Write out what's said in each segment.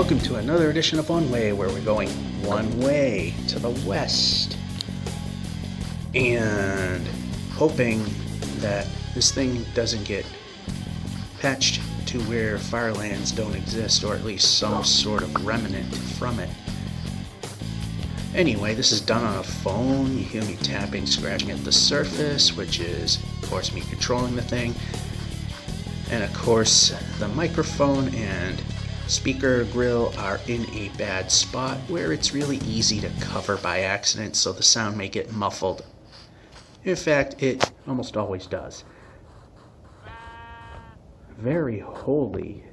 welcome to another edition of One Way, where we're going one way to the west. And hoping that this thing doesn't get patched to where Firelands don't exist, or at least some sort of remnant from it. Anyway, this is done on a phone. You hear me tapping, scratching at the surface, which is, of course, me controlling the thing. And of course, the microphone and speaker grill are in a bad spot where it's really easy to cover by accident, so the sound may get muffled. In fact, it almost always does. Very holy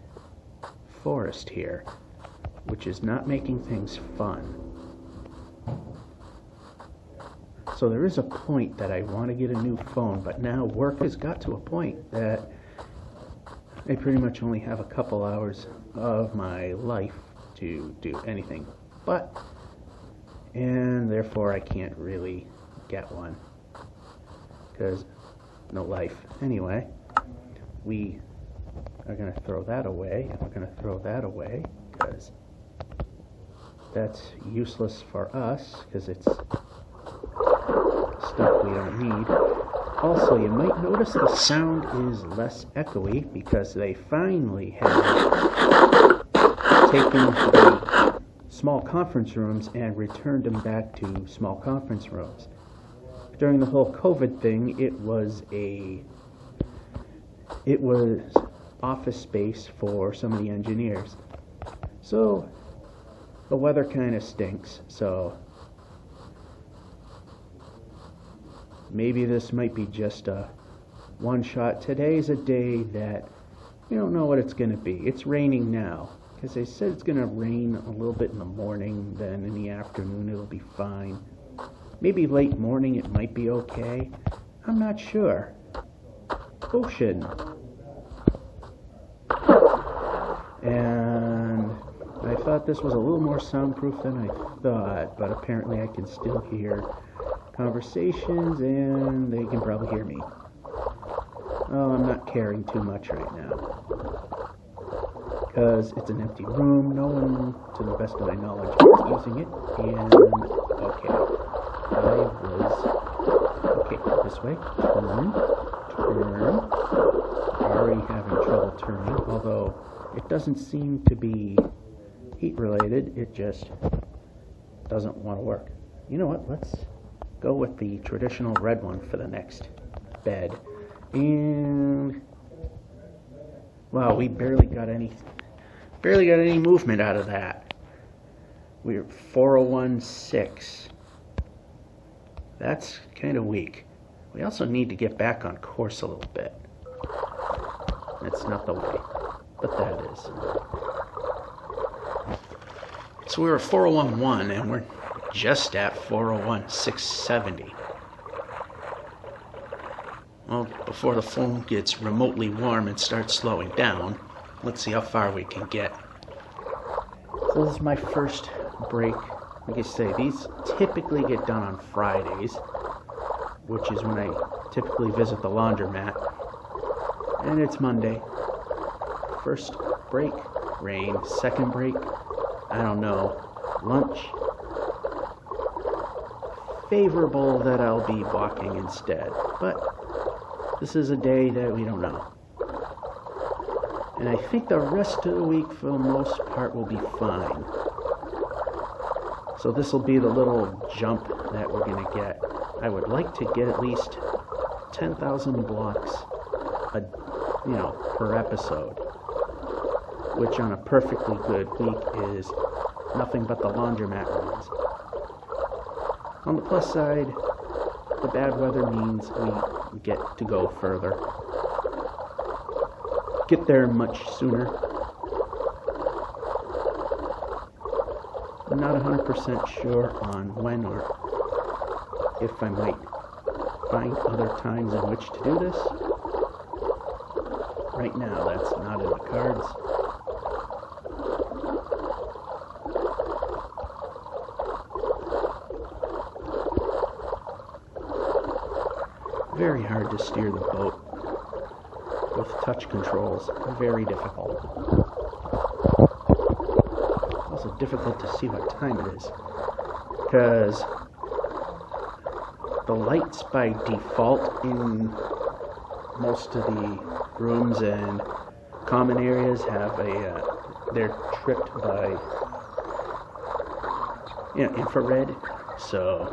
forest here, which is not making things fun. So there is a point that I want to get a new phone, but now work has got to a point that I pretty much only have a couple hours of my life to do anything but, and therefore I can't really get one because no life. Anyway, we are going to throw that away, and we're going to throw that away because that's useless for us because it's stuff we don't need. Also, you might notice the sound is less echoey because they finally have taken the small conference rooms and returned them back to small conference rooms. During the whole COVID thing, it was office space for some of the engineers. So the weather kind of stinks, so maybe this might be just a one shot. Today's a day that we don't know what it's going to be. It's raining now because they said it's going to rain a little bit in the morning, then in the afternoon it'll be fine. Maybe late morning it might be okay. I'm not sure. Ocean. And I thought this was a little more soundproof than I thought, but apparently I can still hear conversations and they can probably hear me. Oh, I'm not caring too much right now because it's an empty room. No one, to the best of my knowledge, is using it. And okay, this way. Turn. Already having trouble turning, although it doesn't seem to be heat related. It just doesn't want to work. You know what? Let's go with the traditional red one for the next bed. And wow, we barely got any movement out of that. We're 401.6. That's kind of weak. We also need to get back on course a little bit. That's not the way, but that is. So we were 401.1 and we're just at 401.670. Well, before the phone gets remotely warm and starts slowing down, let's see how far we can get. So this is my first break. Like I say, these typically get done on Fridays, which is when I typically visit the laundromat. And it's Monday. First break, rain. Second break, I don't know, lunch. Favorable that I'll be walking instead, but this is a day that we don't know. And I think the rest of the week for the most part will be fine. So this will be the little jump that we're going to get. I would like to get at least 10,000 blocks per episode, which on a perfectly good week is nothing but the laundromat runs. On the plus side, the bad weather means we get to go further. Get there much sooner. I'm not 100% sure on when or if I might find other times in which to do this. Right now, that's not in the cards. Very hard to steer the boat with touch controls. Very difficult. difficult to see what time it is, because the lights by default in most of the rooms and common areas have they're tripped by infrared, so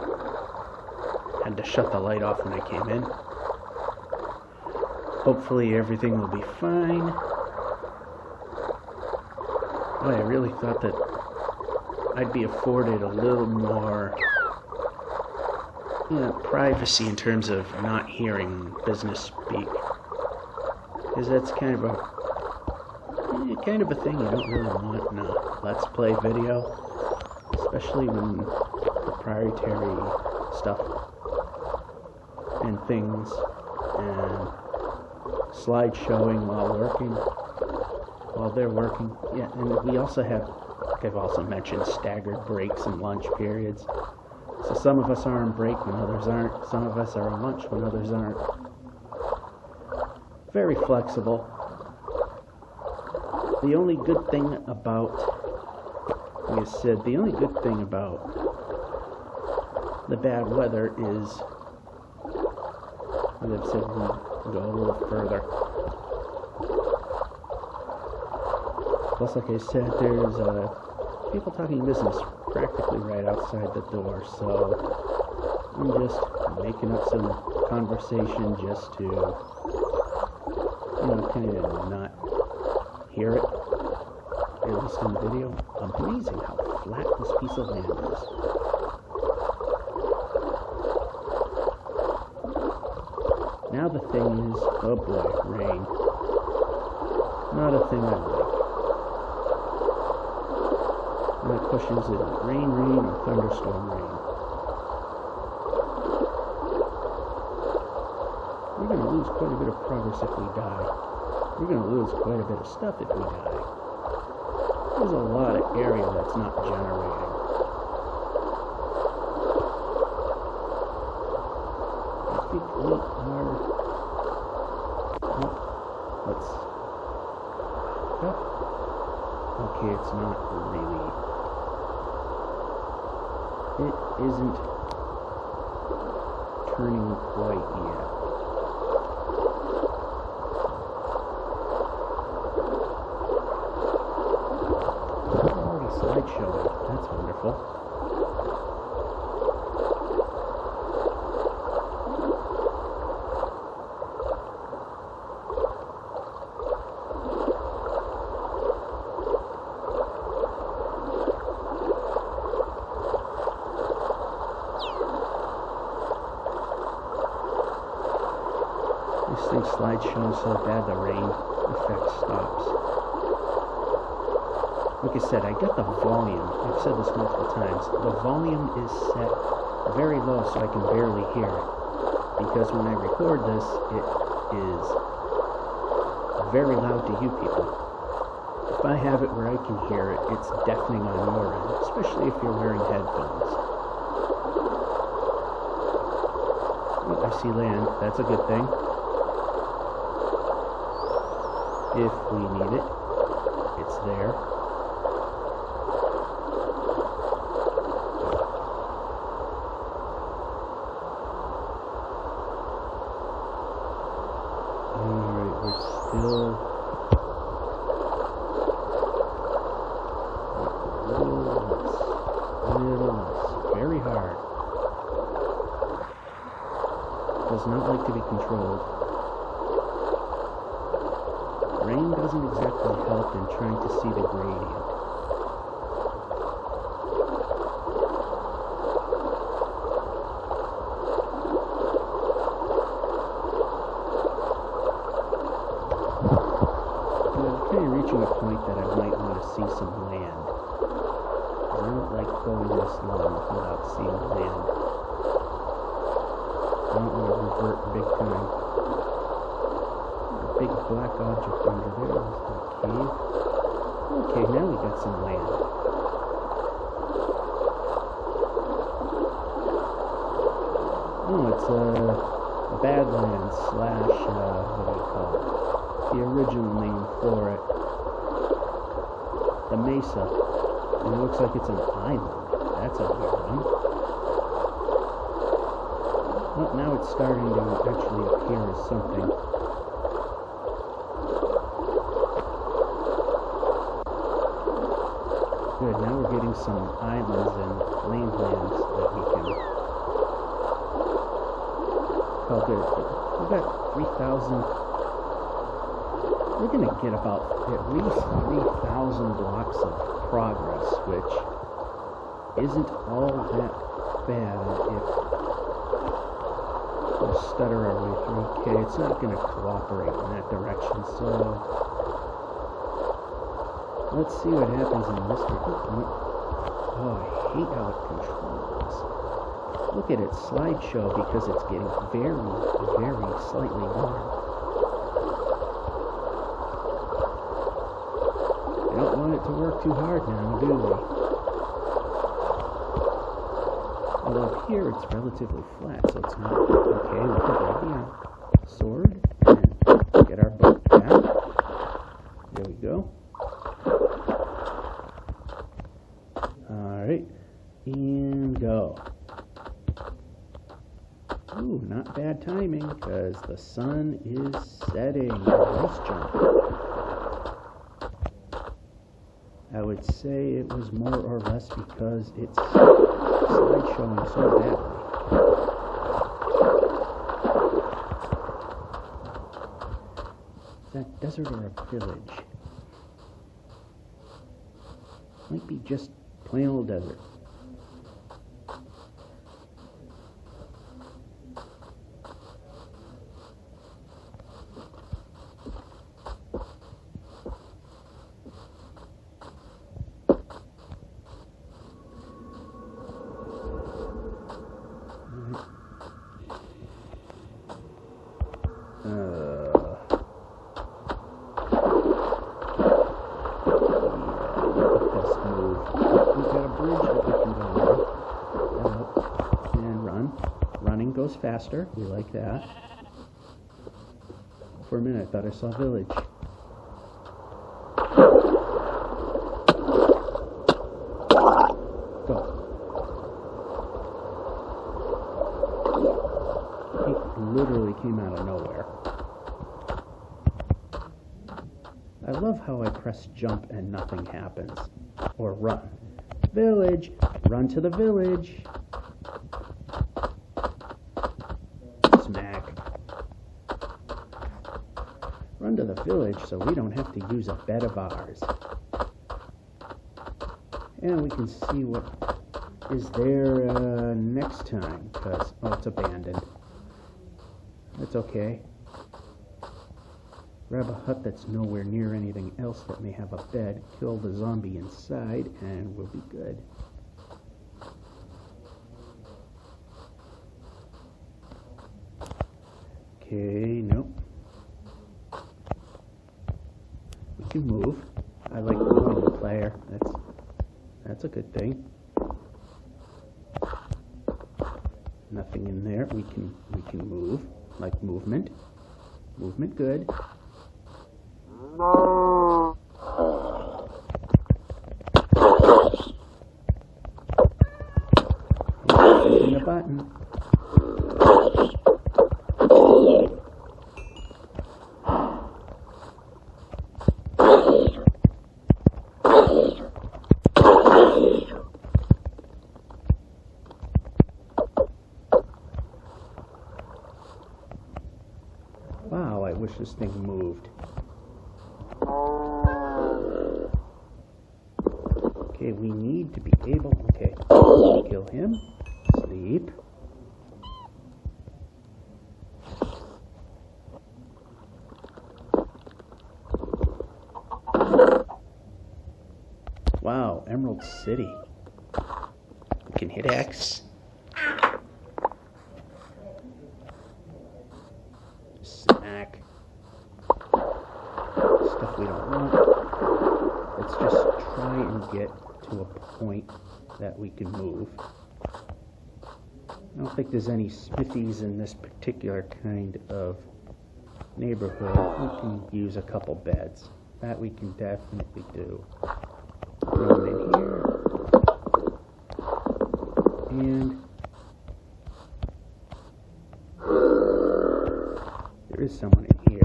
I had to shut the light off when I came in. Hopefully everything will be fine. Boy, I really thought that I'd be afforded a little more privacy in terms of not hearing business speak, because that's kind of a thing you don't really want in a Let's Play video, especially when proprietary stuff and things and slide showing while they're working. Yeah, and we also have, like I've also mentioned, staggered breaks and lunch periods. So some of us are on break when others aren't. Some of us are on lunch when others aren't. Very flexible. The only good thing about, like I said, the only good thing about the bad weather is, as I've said, we go a little further. Plus, like I said, there's people talking business practically right outside the door, so I'm just making up some conversation just to, kind of not hear it, at least in the video. Amazing how flat this piece of land is. Now the thing is, oh boy, rain. Not a thing I like. My question is, rain, or thunderstorm rain? We're going to lose quite a bit of progress if we die. We're going to lose quite a bit of stuff if we die. There's a lot of area that's not generating. I think we are... Okay, it's not really... It isn't turning quite yet. Already slideshowing. That's wonderful. This thing's slideshowing so bad the rain effect stops. Like I said, I got the volume. I've said this multiple times. The volume is set very low so I can barely hear it. Because when I record this, it is very loud to you people. If I have it where I can hear it, it's deafening on your end, especially if you're wearing headphones. Oh, I see land. That's a good thing. If we need it, it's there. Alright, we're still little less. Very hard. Does not like to be controlled. Rain doesn't exactly help in trying to see the gradient. I'm kind of reaching a point that I might want to see some land. I don't like going this long without seeing land. I don't want to revert big time. Big black object under there. Is that a cave? Okay, now we got some land. Oh, it's Badlands / what do you call it? The original name for it. The Mesa. And it looks like it's an island. That's a weird one. Well, now it's starting to actually appear as something. Good, now we're getting some islands and landlands that we can call good. We got 3,000. We're going to get about at least 3,000 blocks of progress, which isn't all that bad if we stutter our way through. Okay, it's not going to cooperate in that direction, so let's see what happens in this one. Oh, I hate how it controls. Look at its slideshow because it's getting very, very slightly warm. We don't want it to work too hard now, do we? Well, up here it's relatively flat, so it's not okay. We can grab the sword and get our boat back. There we go. Alright, and go. Ooh, not bad timing, because the sun is setting. Nice jump. I would say it was more or less because it's slideshowing so badly. Is that desert or a village? Might be just plain old desert. Goes faster. We like that. For a minute, I thought I saw a village. Go. It literally came out of nowhere. I love how I press jump and nothing happens. Or run. Village! Run to the village! Smack. Run to the village so we don't have to use a bed of ours. And we can see what is there next time, because, oh, it's abandoned. That's okay. Grab a hut that's nowhere near anything else that may have a bed, kill the zombie inside, and we'll be good. Okay, nope. We can move. I like moving the player. That's a good thing. Nothing in there. We can move. Like movement. Movement good. Hitting the button. Wow, I wish this thing moved. Okay, we need to be able, okay, kill him, sleep. Wow, Emerald City. We can hit X. Smack. Stuff we don't want. Let's just try and get to a point that we can move. I don't think there's any smithies in this particular kind of neighborhood. We can use a couple beds. That we can definitely do. Throw it in here. there is someone in here.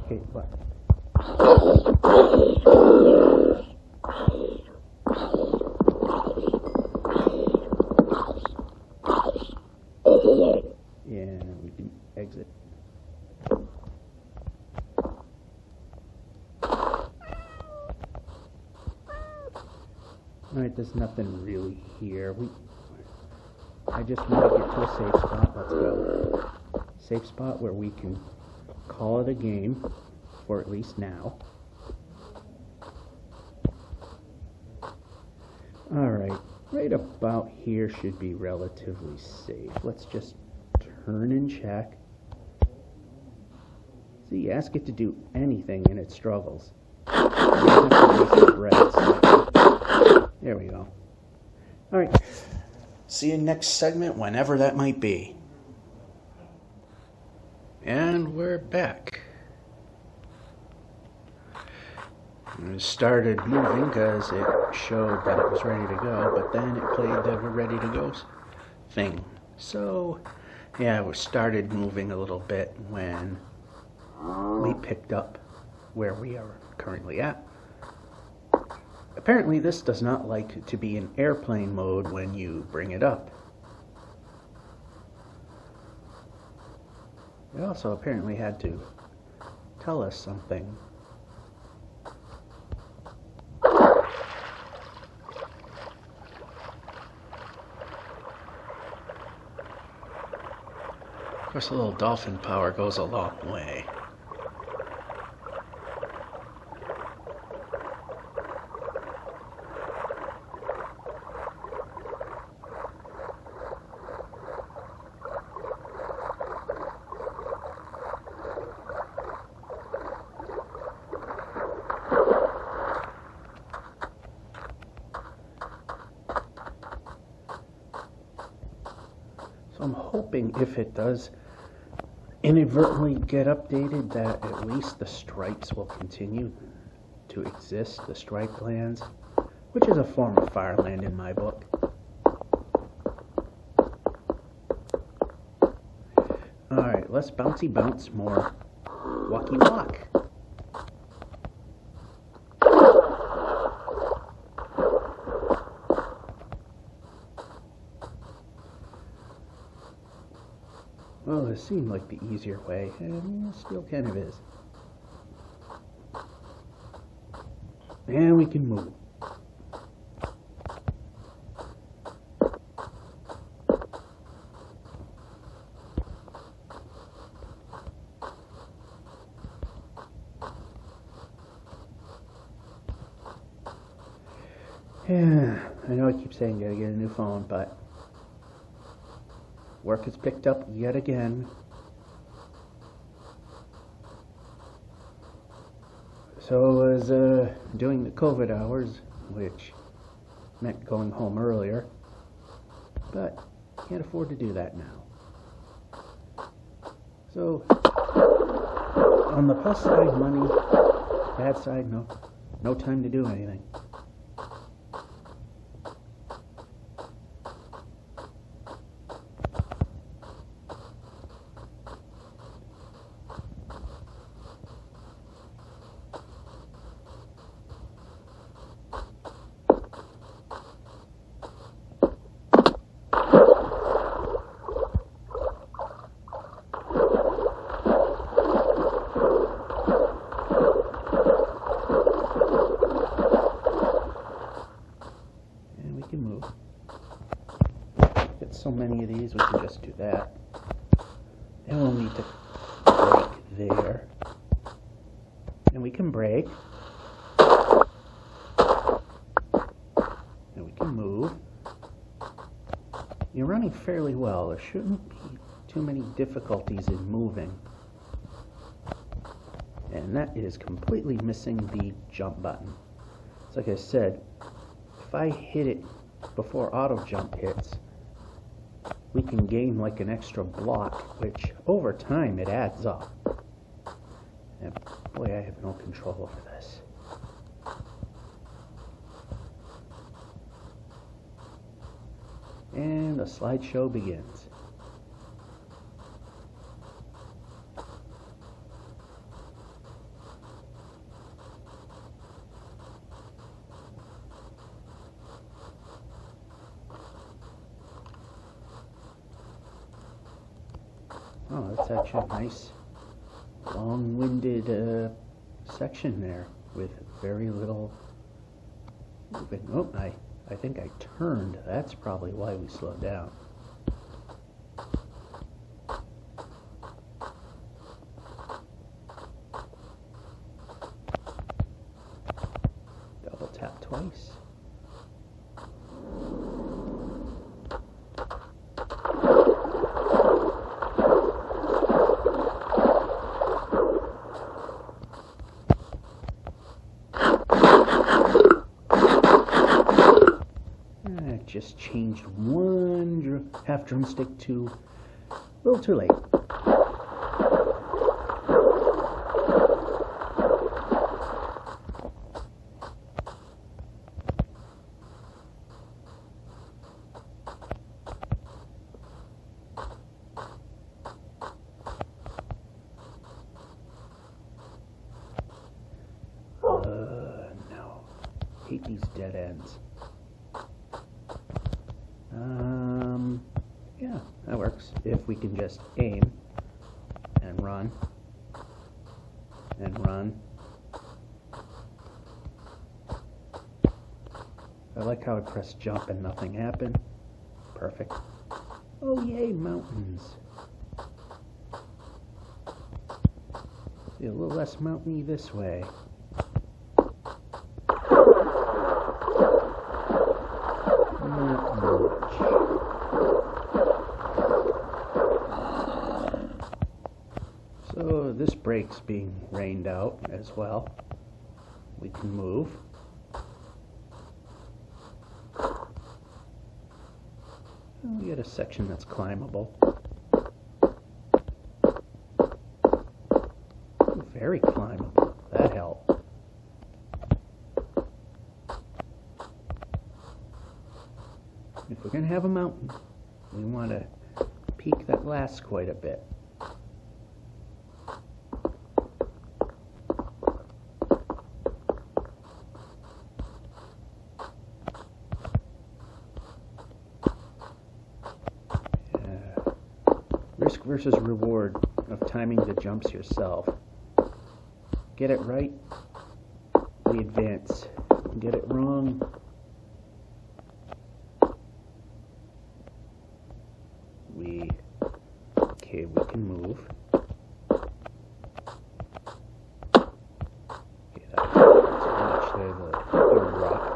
Okay, what? Yeah, we can exit. Alright, there's nothing really here. I just want to get to a safe spot. Let's go. Safe spot where we can call it a game, for at least now. Alright, right about here should be relatively safe. Let's just turn and check. See, ask it to do anything and it struggles. There we go. Alright. See you next segment, whenever that might be. And we're back. It started moving because it showed that it was ready to go, but then it played the we're ready to go thing. So, yeah, we started moving a little bit when we picked up where we are currently at. Apparently this does not like to be in airplane mode when you bring it up. It also apparently had to tell us something. Of course, a little dolphin power goes a long way. So I'm hoping if it does inadvertently get updated that at least the stripes will continue to exist, the stripe lands, which is a form of fireland in my book. Alright, less bouncy bounce, more walkie walk. Well, it seemed like the easier way, and it still kind of is. And we can move. Yeah, I know I keep saying gotta get a new phone, but work has picked up yet again. So I was doing the COVID hours, which meant going home earlier, but can't afford to do that now. So on the plus side, money, bad side, no time to do anything. So many of these, we can just do that. Then we'll need to brake there. And we can brake. And we can move. You're running fairly well. There shouldn't be too many difficulties in moving. And that is completely missing the jump button. So like I said, if I hit it before auto jump hits, we can gain like an extra block, which over time it adds up. And boy, I have no control over this. And the slideshow begins. Oh, that's actually a nice long-winded section there with very little moving. Oh, I think I turned. That's probably why we slowed down. Double tap twice. Just changed one half drumstick to a little too late. No. Hate these dead ends. Yeah, that works. If we can just aim and run and run. I like how I pressed jump and nothing happened. Perfect. Oh yay, mountains. See, a little less mountainy this way. Not much. So this brake's being rained out as well. We can move. And we get a section that's climbable. Very climbable. That helped. If we're going to have a mountain, we want to peak that last quite a bit. Risk versus reward of timing the jumps yourself. Get it right, we advance. Get it wrong, we can move. Okay, that's actually the rock.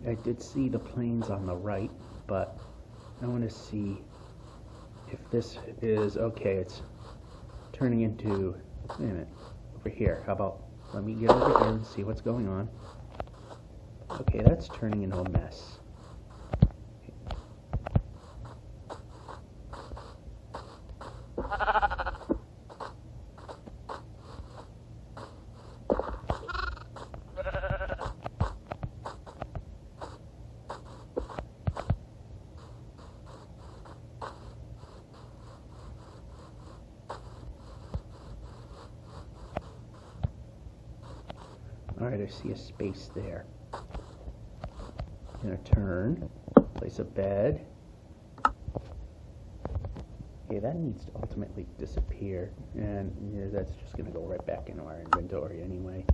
I did see the planes on the right, but I want to see if this is okay. It's turning into, wait a minute, over here. How about, let me get over here and see what's going on. Okay, that's turning into a mess. Alright, I see a space there. I'm going to turn, place a bed. Okay, that needs to ultimately disappear, and yeah, that's just going to go right back into our inventory anyway.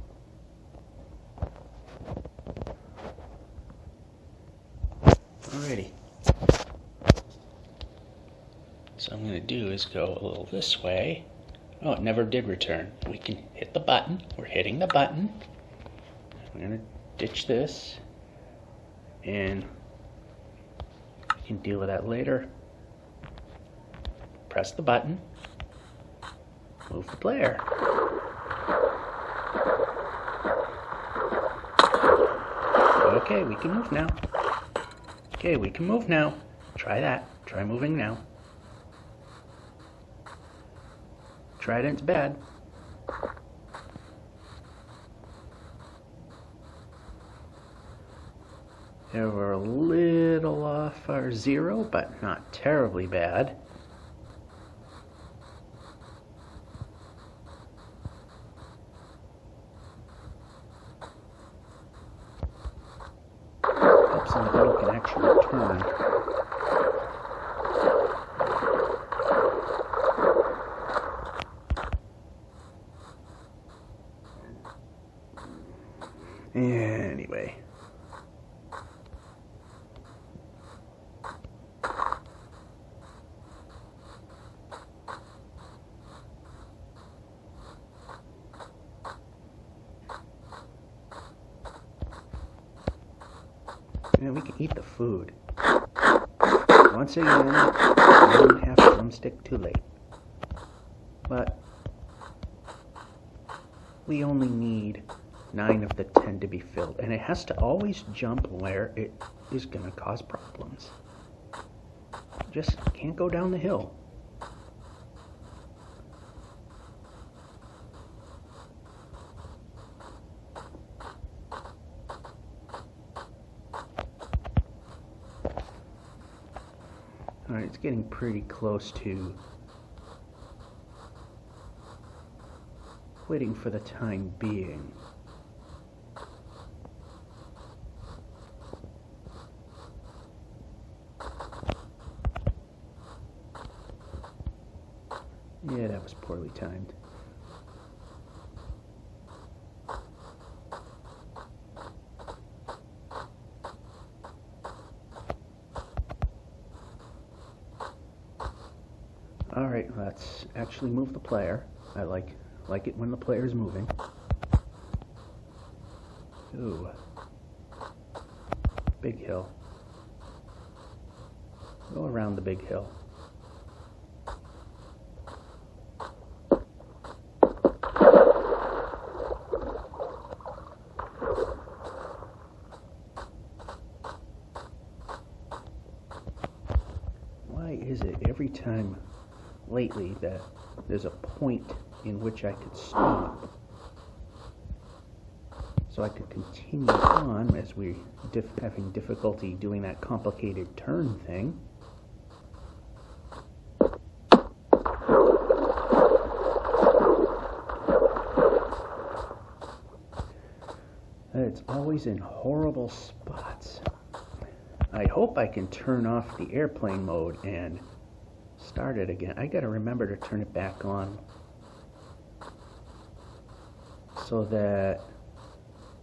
Alrighty. So I'm going to do is go a little this way. Oh, it never did return. We can hit the button. We're hitting the button. I'm going to ditch this, and we can deal with that later. Press the button, move the player. Okay, we can move now. Okay, we can move now. Try that. Try moving now. Trident's bad. They were a little off our 0, but not terribly bad. Hope somebody can actually turn. Anyway. And we can eat the food. Once again, one half drumstick too late. But we only need 9 of the 10 to be filled, and it has to always jump where it is going to cause problems. Just can't go down the hill. Alright, it's getting pretty close to quitting for the time being. Yeah, that was poorly timed. Alright, let's actually move the player. I like it when the player is moving. Ooh. Big hill. Go around the big hill. Why is it every time lately that there's a point in which I could stop so I could continue on as we're having difficulty doing that complicated turn thing? It's always in horrible spots. I hope I can turn off the airplane mode and start it again. I gotta remember to turn it back on so that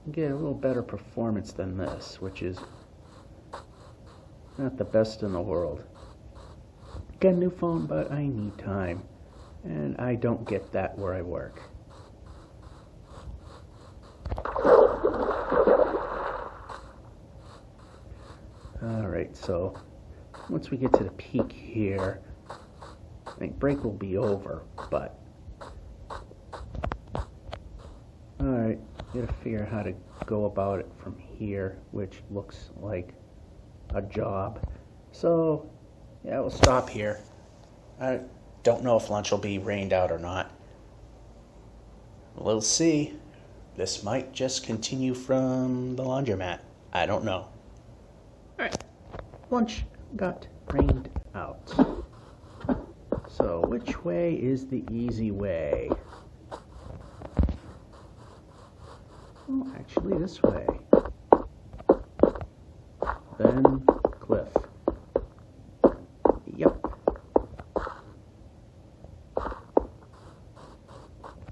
I get a little better performance than this, which is not the best in the world. Get a new phone, but I need time, and I don't get that where I work. Alright, so once we get to the peak here, I think break will be over, but alright, gotta figure out how to go about it from here, which looks like a job. So yeah, we'll stop here. I don't know if lunch will be rained out or not. We'll see. This might just continue from the laundromat. I don't know. Alright, lunch got rained out. So which way is the easy way? Well, actually this way. Then cliff. Yep.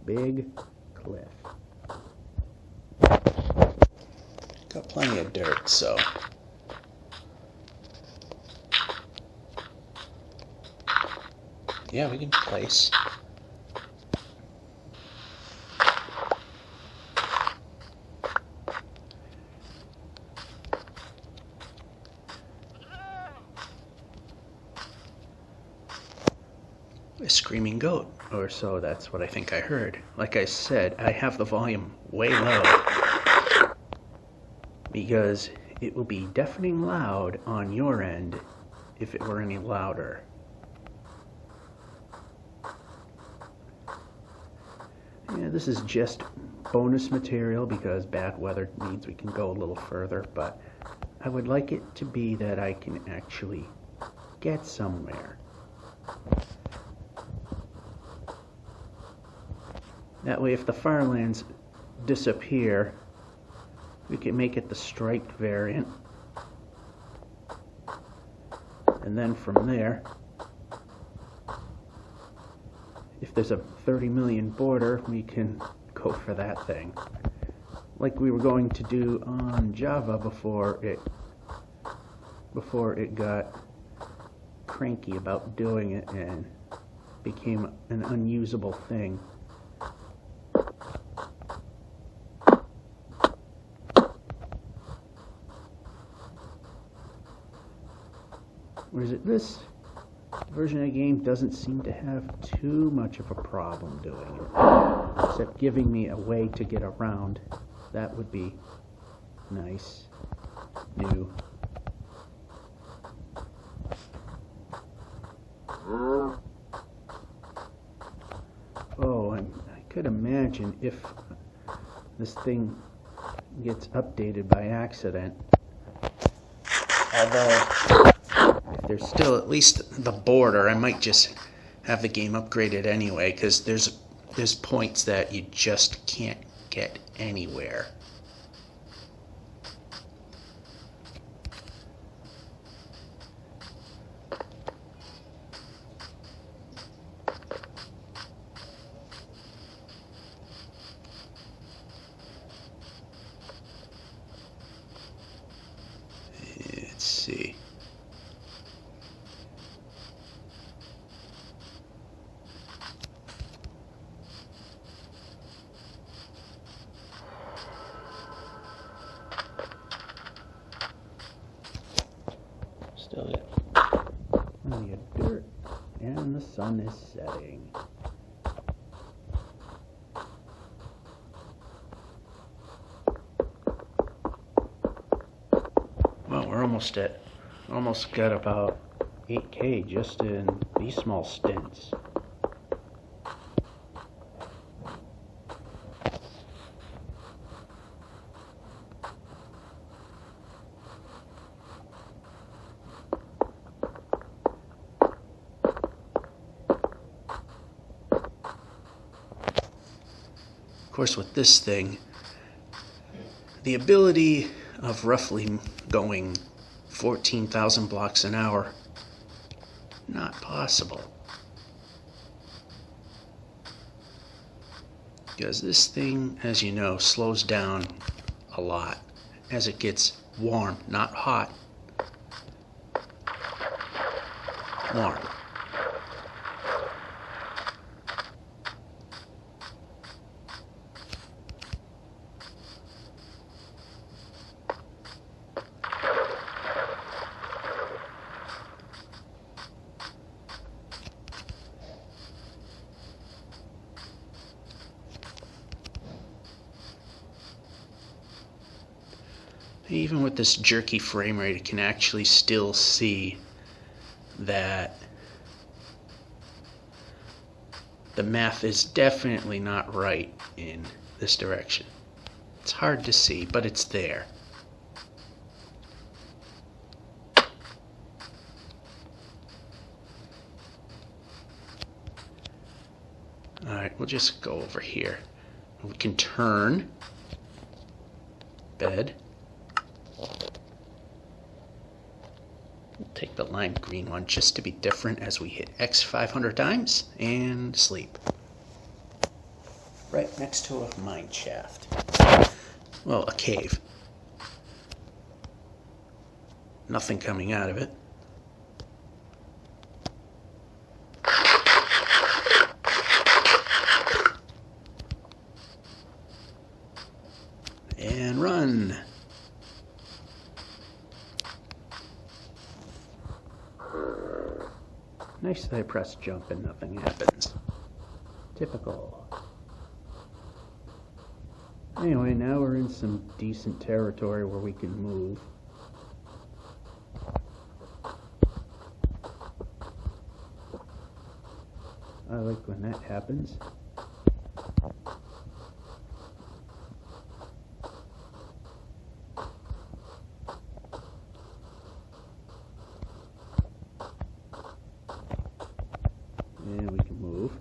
Big cliff. Got plenty of dirt, so yeah, we can place. A screaming goat, or so that's what I think I heard. Like I said, I have the volume way low because it will be deafening loud on your end if it were any louder. Yeah, this is just bonus material because bad weather means we can go a little further, but I would like it to be that I can actually get somewhere. That way if the Firelands disappear, we can make it the striped variant. And then from there, if there's a 30 million border, we can go for that thing. Like we were going to do on Java before it got cranky about doing it and became an unusable thing. Whereas this version of the game doesn't seem to have too much of a problem doing it, except giving me a way to get around. That would be nice. New. Oh, I could imagine if this thing gets updated by accident. Although, if there's still at least the border, I might just have the game upgraded anyway, because there's points that you just can't get anywhere. Let's see. Still it. Plenty of dirt, and the sun is setting. Well, we're almost got about 8K just in these small stints. Of course, with this thing, the ability of roughly going 14,000 blocks an hour, not possible. Because this thing, as you know, slows down a lot as it gets warm, not hot. Warm. Even with this jerky frame rate, it can actually still see that the math is definitely not right in this direction. It's hard to see, but it's there. Alright, we'll just go over here. We can turn bed. Take the lime green one just to be different as we hit X 500 times and sleep. Right next to a mine shaft. Well, a cave. Nothing coming out of it. And run. Nice that I press jump and nothing happens. Typical. Anyway, now we're in some decent territory where we can move. I like when that happens. And we can move.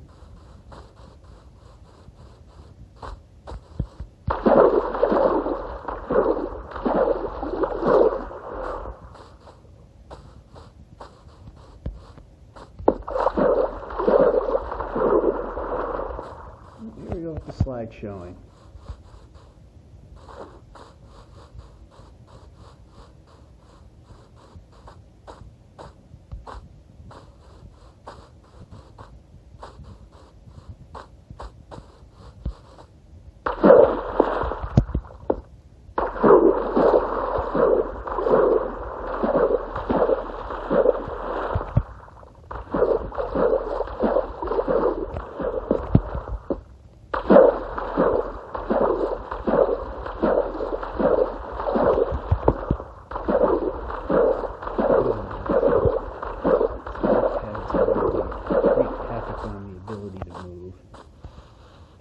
Here we go with the slide showing.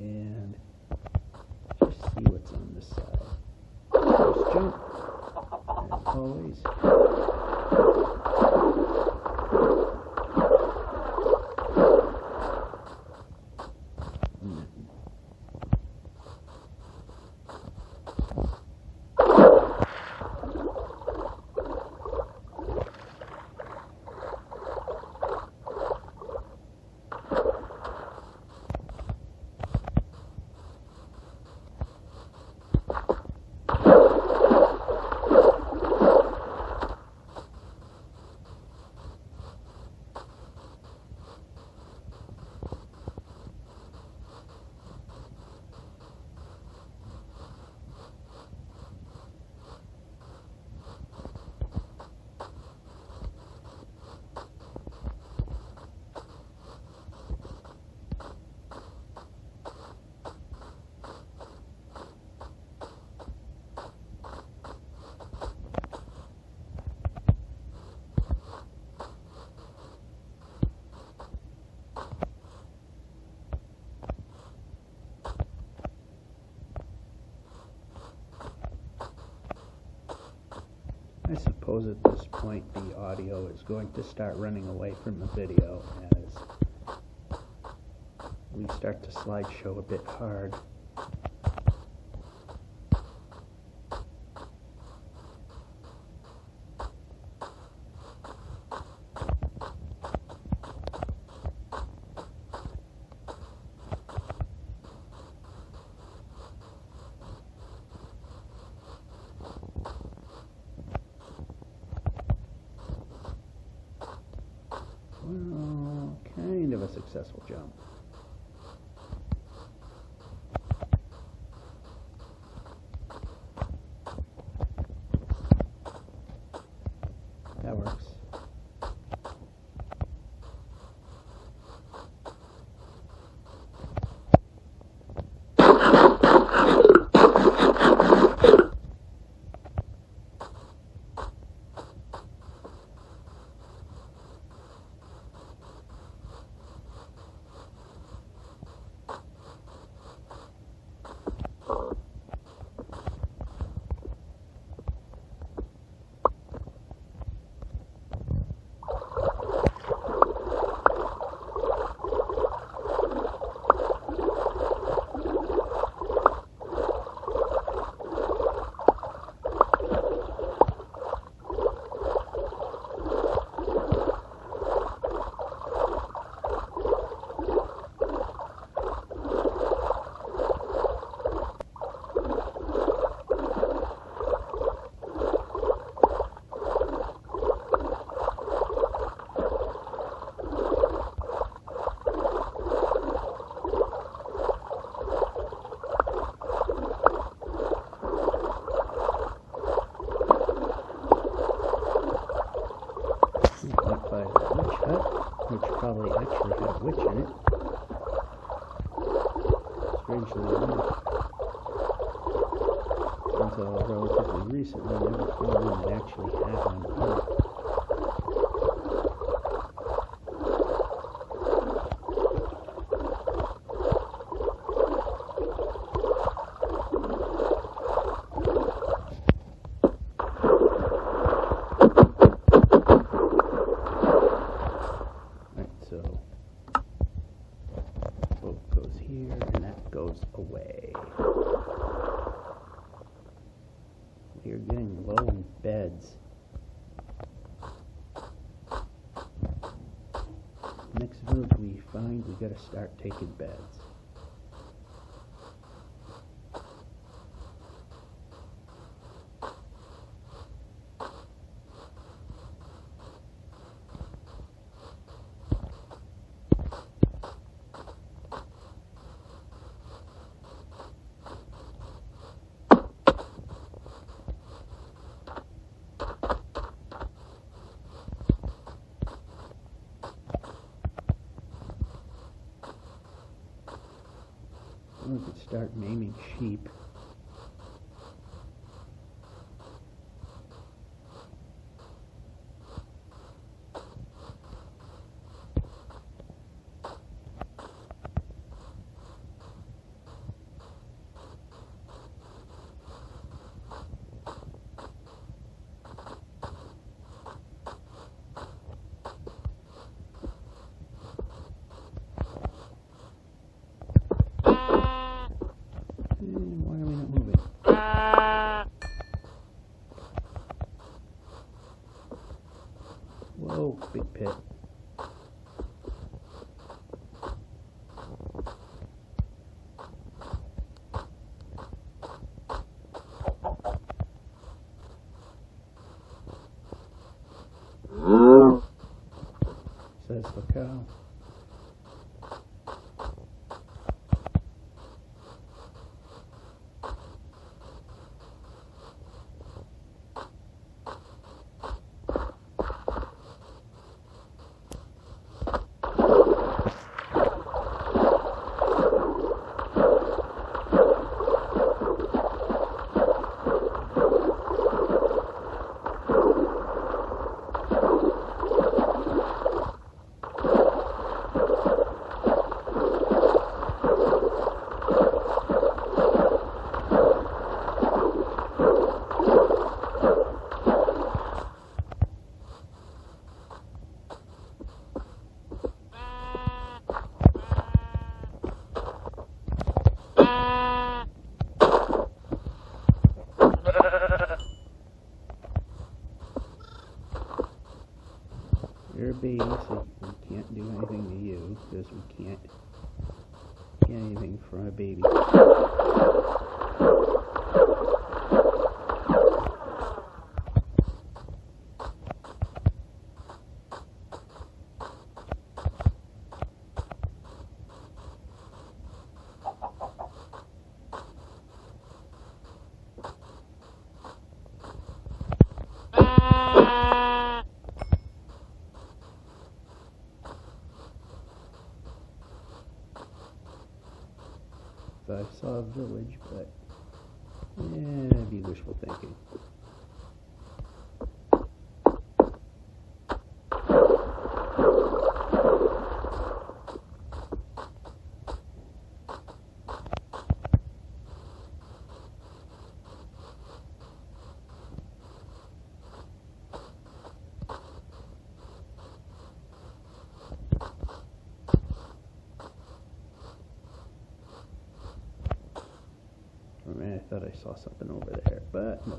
And just see what's on this side. First jump, as always. I suppose at this point the audio is going to start running away from the video as we start to slideshow a bit hard. Well, kind of a successful jump. That works. Which probably actually had a witch in it. Strangely enough. Until relatively recently, I never found one that actually had one in it. miles away. We are getting low in beds. Next village we find, we gotta start taking beds. We could start naming sheep. Why are we not moving? Whoa, big pit. Says the cow. You're a baby, so we can't do anything to you, because we can't get anything from a baby. I saw a village, but it'd be wishful thinking. I thought I saw something over there, but no.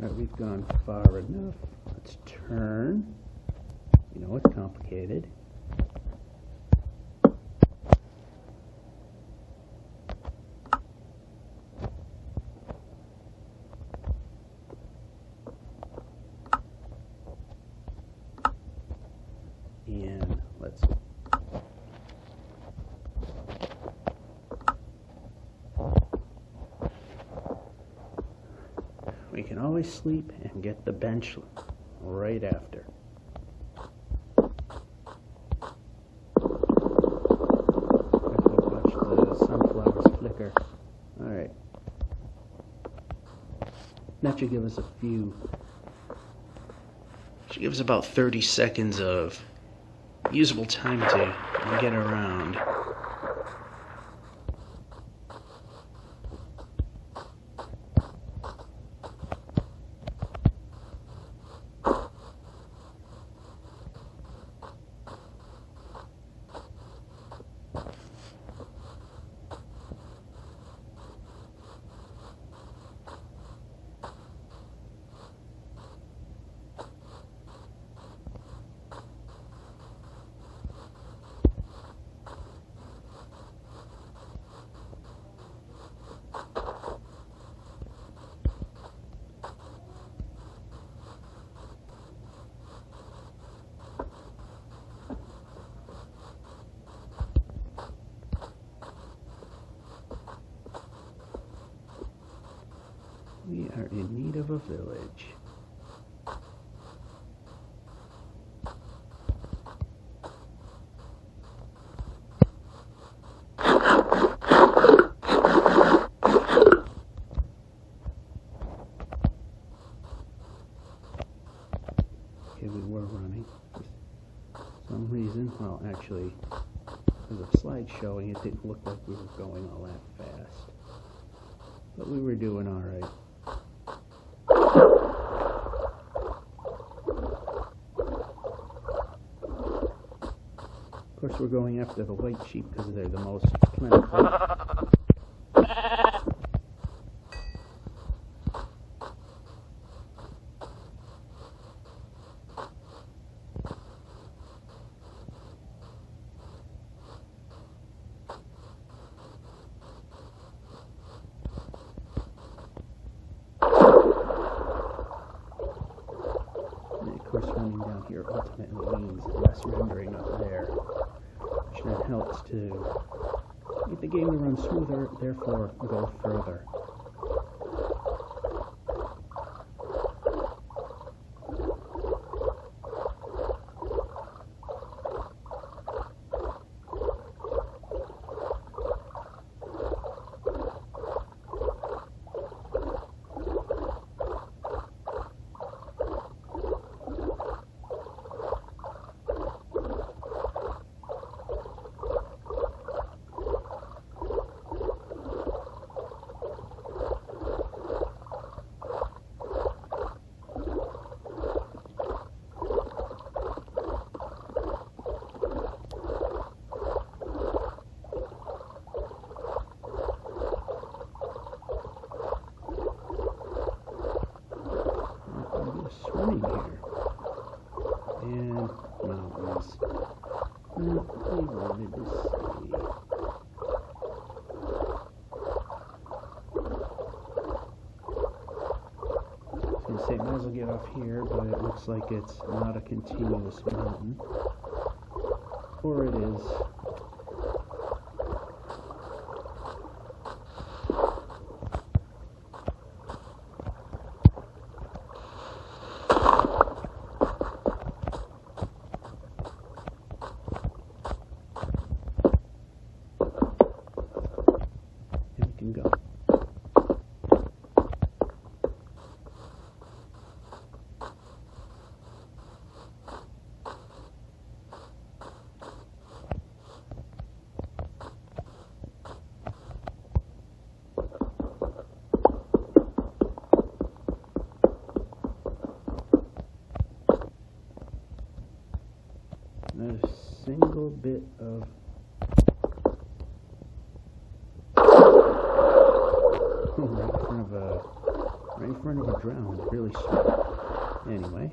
Alright, we've gone far enough. Let's turn. You know, it's complicated. And let's we can always sleep and get the bench right after. That should give us should give us about 30 seconds of usable time to get around. We are in need of a village. Okay, we were running. For some reason, well, actually, as a slide showing, it didn't look like we were going all that fast. But we were doing all right. Of course, we're going after the white sheep because they're the most plentiful. And of course, running down here ultimately means less rendering up there. Which then helps to make the game to run smoother, therefore go further. Swimming here. And mountains. What we wanted to see. I was going to say, might as well get off here, but it looks like it's not a continuous mountain. Or it is. Go. Not a single bit of right in front of a drowned, really smart. Anyway.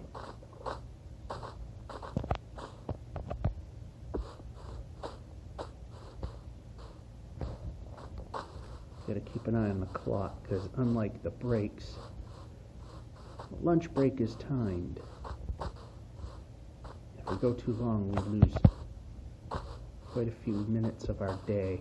Gotta keep an eye on the clock, because unlike the breaks, the lunch break is timed. If we go too long, we lose quite a few minutes of our day.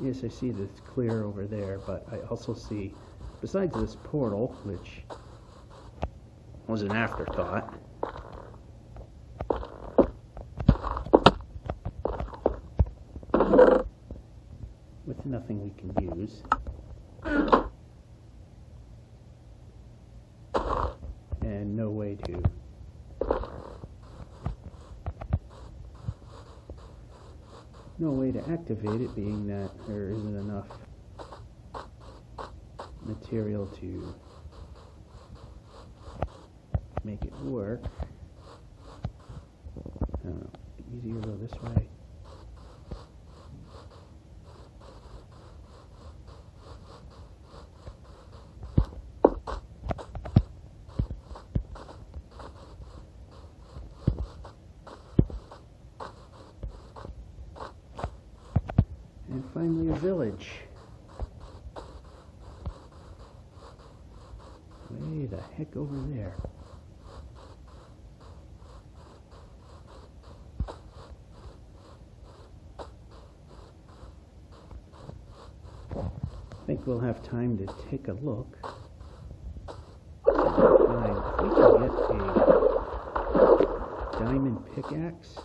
Yes, I see that it's clear over there, but I also see, besides this portal, which was an afterthought. With nothing we can use. And no way to activate it, being that there isn't enough material to make it work. I don't know, easier to go this way. And finally a village. Way the heck over there. I think we'll have time to take a look. And if we can get a diamond pickaxe.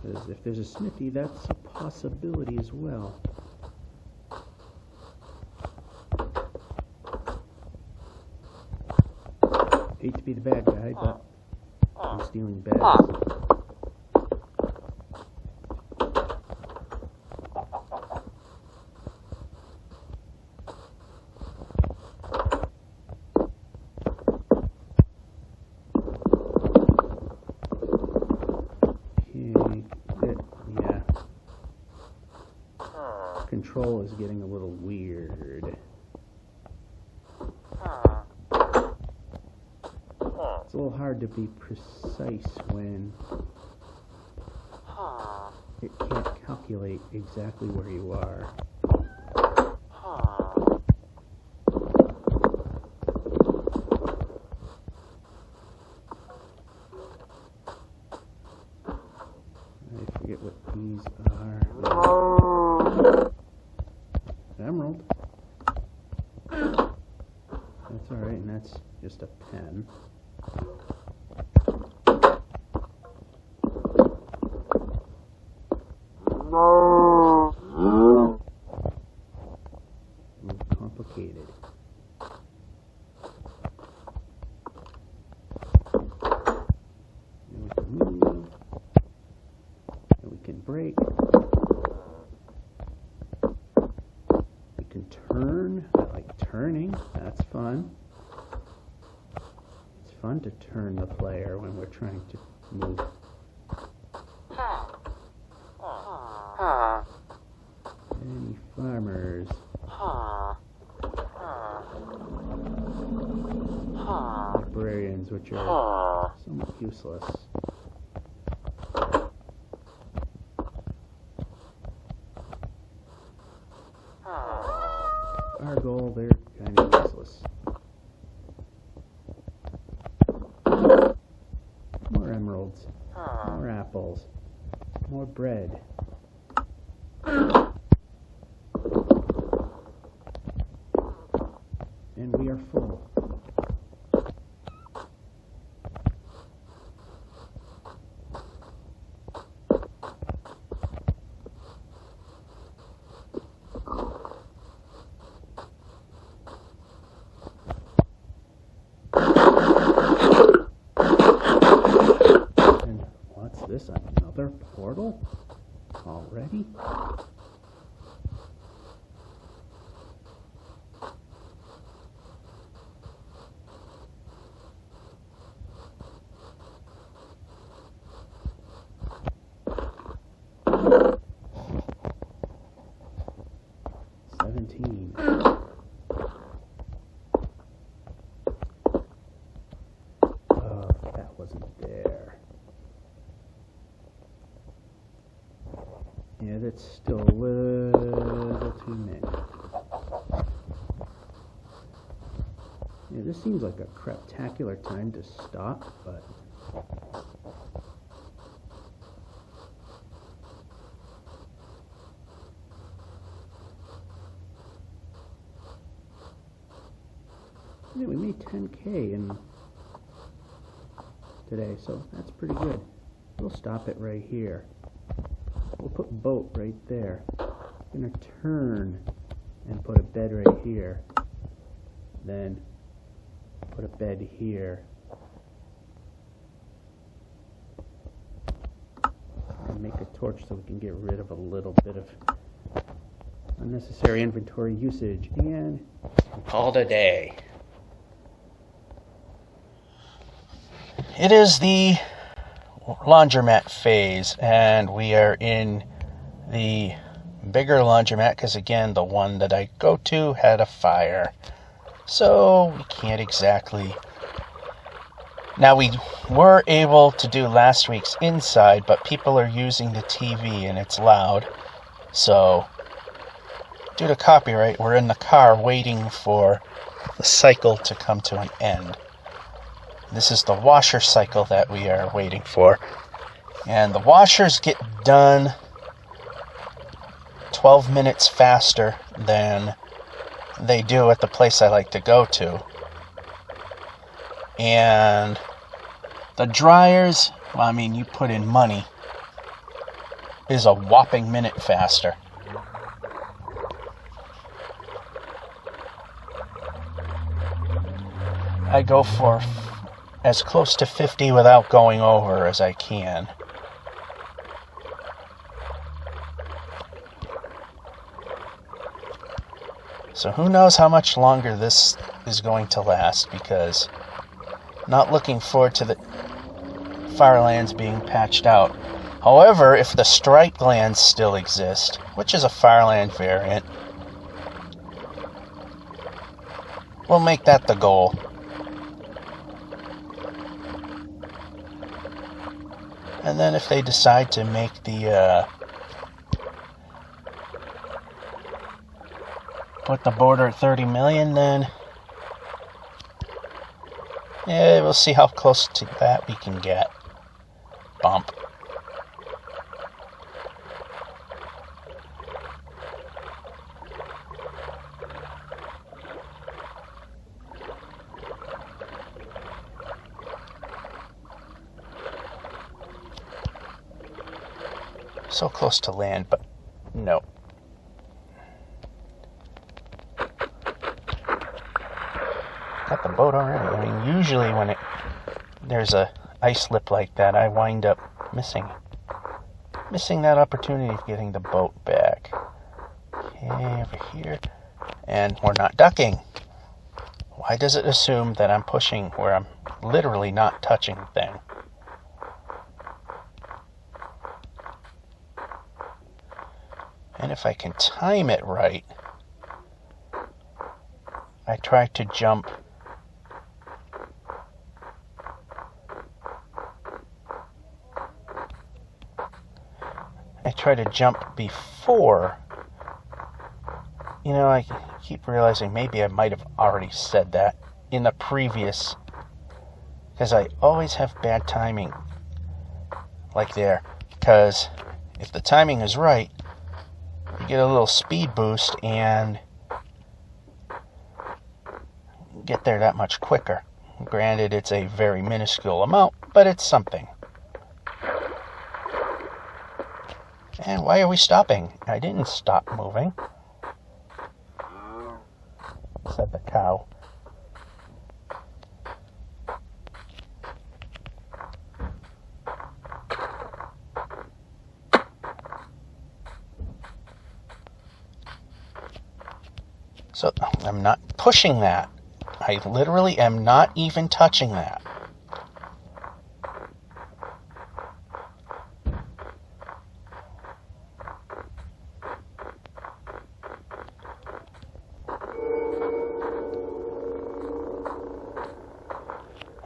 Because if there's a smithy, that's a possibility as well. Hate to be the bad guy, but I'm stealing beds. Control is getting a little weird. It's a little hard to be precise when it can't calculate exactly where you are. I forget what these are. Emerald. That's alright, and that's just a pen. Complicated. And we can move. And we can break. Turn. I like turning. That's fun. It's fun to turn the player when we're trying to move. Any farmers? Librarians, which are somewhat useless. Our goal, they're kind of useless. More emeralds, more apples, more bread. And we are full. This another portal already? Oh, that wasn't there. Yeah, that's still a little too many. Yeah, this seems like a craptacular time to stop, but... Yeah, we made 10K in today, so that's pretty good. We'll stop it right here. We'll put boat right there. I'm gonna turn and put a bed right here. Then put a bed here. And make a torch so we can get rid of a little bit of unnecessary inventory usage. And call it a day. It is the laundromat phase, and we are in the bigger laundromat because, again, the one that I go to had a fire. So we can't exactly... Now, we were able to do last week's inside, but people are using the TV and it's loud. So, due to copyright, we're in the car waiting for the cycle to come to an end. This is the washer cycle that we are waiting for. And the washers get done 12 minutes faster than they do at the place I like to go to. And the dryers, well, I mean, you put in money, is a whopping minute faster. I go for as close to 50 without going over as I can. So who knows how much longer this is going to last, because not looking forward to the fire lands being patched out. However, if the strike lands still exist, which is a fireland variant, we'll make that the goal. And then if they decide to make the, put the border at 30 million, then, yeah, we'll see how close to that we can get. Bump. So close to land, but no. Got the boat already. I mean, usually when there's a ice lip like that, I wind up missing that opportunity of getting the boat back. Okay, over here. And we're not ducking. Why does it assume that I'm pushing where I'm literally not touching the thing? And if I can time it right, I try to jump before. You know, I keep realizing maybe I might have already said that in the previous, because I always have bad timing like there, because if the timing is right, you get a little speed boost and get there that much quicker. Granted, it's a very minuscule amount, but it's something. And why are we stopping? I didn't stop moving, said the cow. So I'm not pushing that. I literally am not even touching that.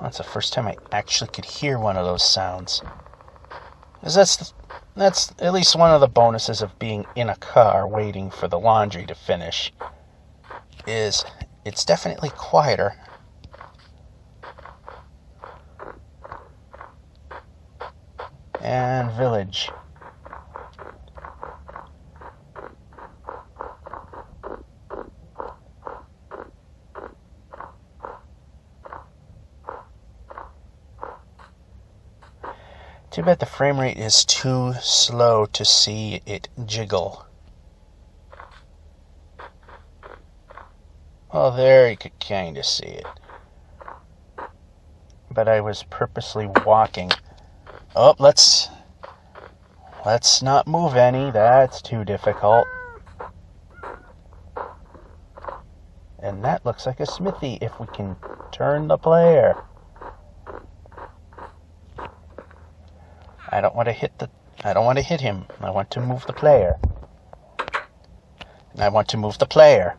That's the first time I actually could hear one of those sounds. Because that's at least one of the bonuses of being in a car waiting for the laundry to finish. Is it's definitely quieter. And village. Too bad the frame rate is too slow to see it jiggle. Well, there you could kind of see it. But I was purposely walking. Oh, let's not move any. That's too difficult. And that looks like a smithy if we can turn the player. I don't want to hit him. I want to move the player. And I want to move the player.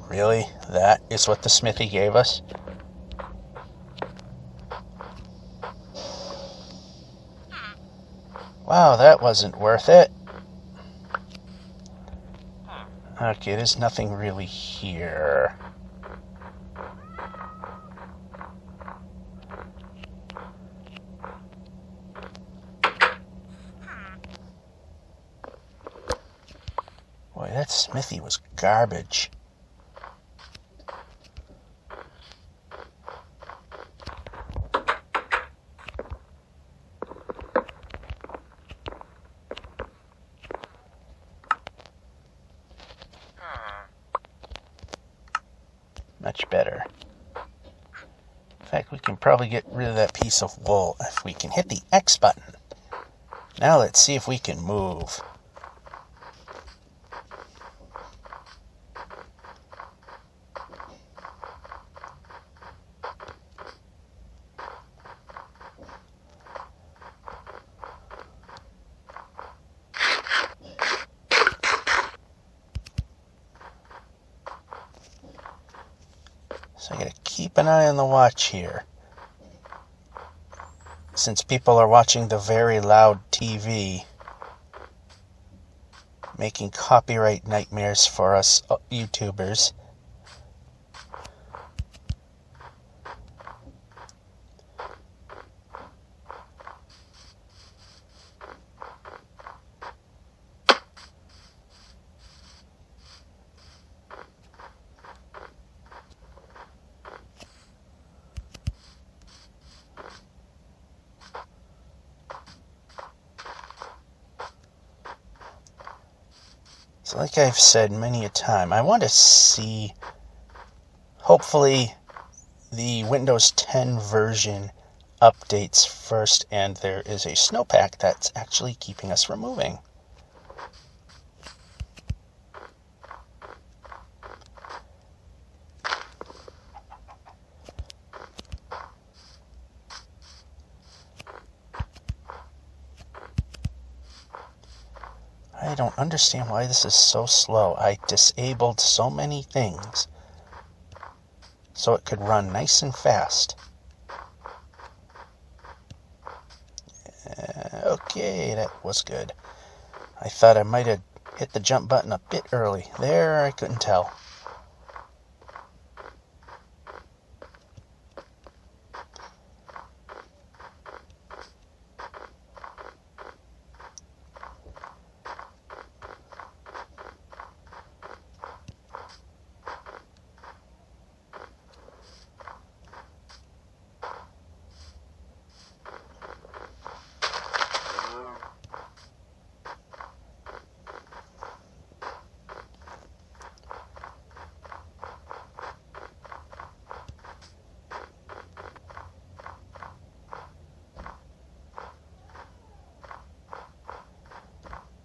Really? That is what the smithy gave us? Wow, that wasn't worth it. Okay, there's nothing really here. Boy, that smithy was garbage. Much better. In fact, we can probably get rid of that piece of wool if we can hit the X button. Now let's see if we can move. So I gotta keep an eye on the watch here. Since people are watching the very loud TV, making copyright nightmares for us YouTubers. So like I've said many a time, I want to see, hopefully, the Windows 10 version updates first, and there is a snowpack that's actually keeping us from moving. I don't understand why this is so slow. I disabled so many things so it could run nice and fast. Okay, that was good. I thought I might have hit the jump button a bit early. There, I couldn't tell.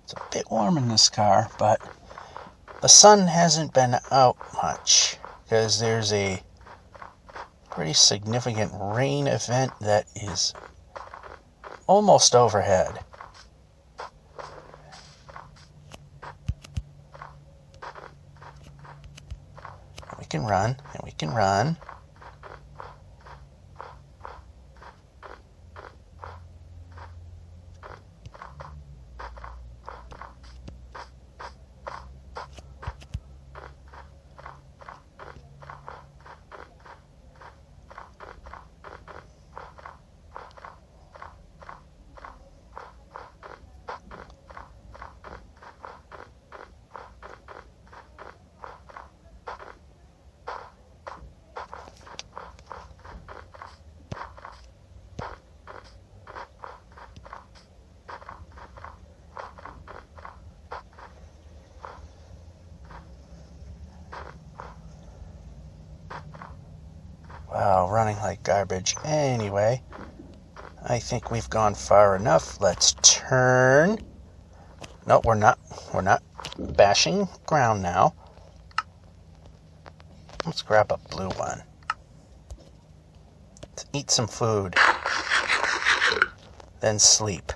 It's a bit warm in this car, but the sun hasn't been out much because there's a pretty significant rain event that is almost overhead. And we can run, and we can run. Wow, running like garbage. Anyway, I think we've gone far enough. Let's turn. No, we're not. We're not bashing ground now. Let's grab a blue one. Let's eat some food. Then sleep.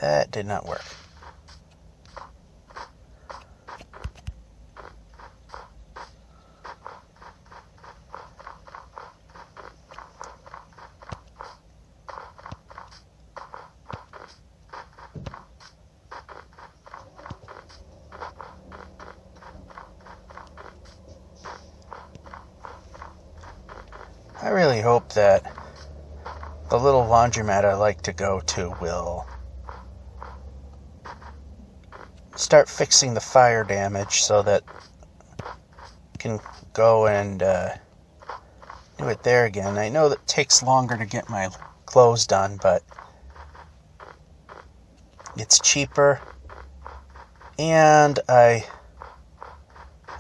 That did not work. I really hope that the little laundromat I like to go to will start fixing the fire damage so that I can go and do it there again. I know that it takes longer to get my clothes done, but it's cheaper, and I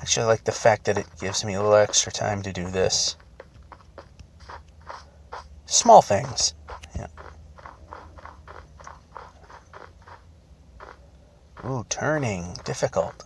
actually like the fact that it gives me a little extra time to do this. Small things. Yeah. Ooh, turning. Difficult.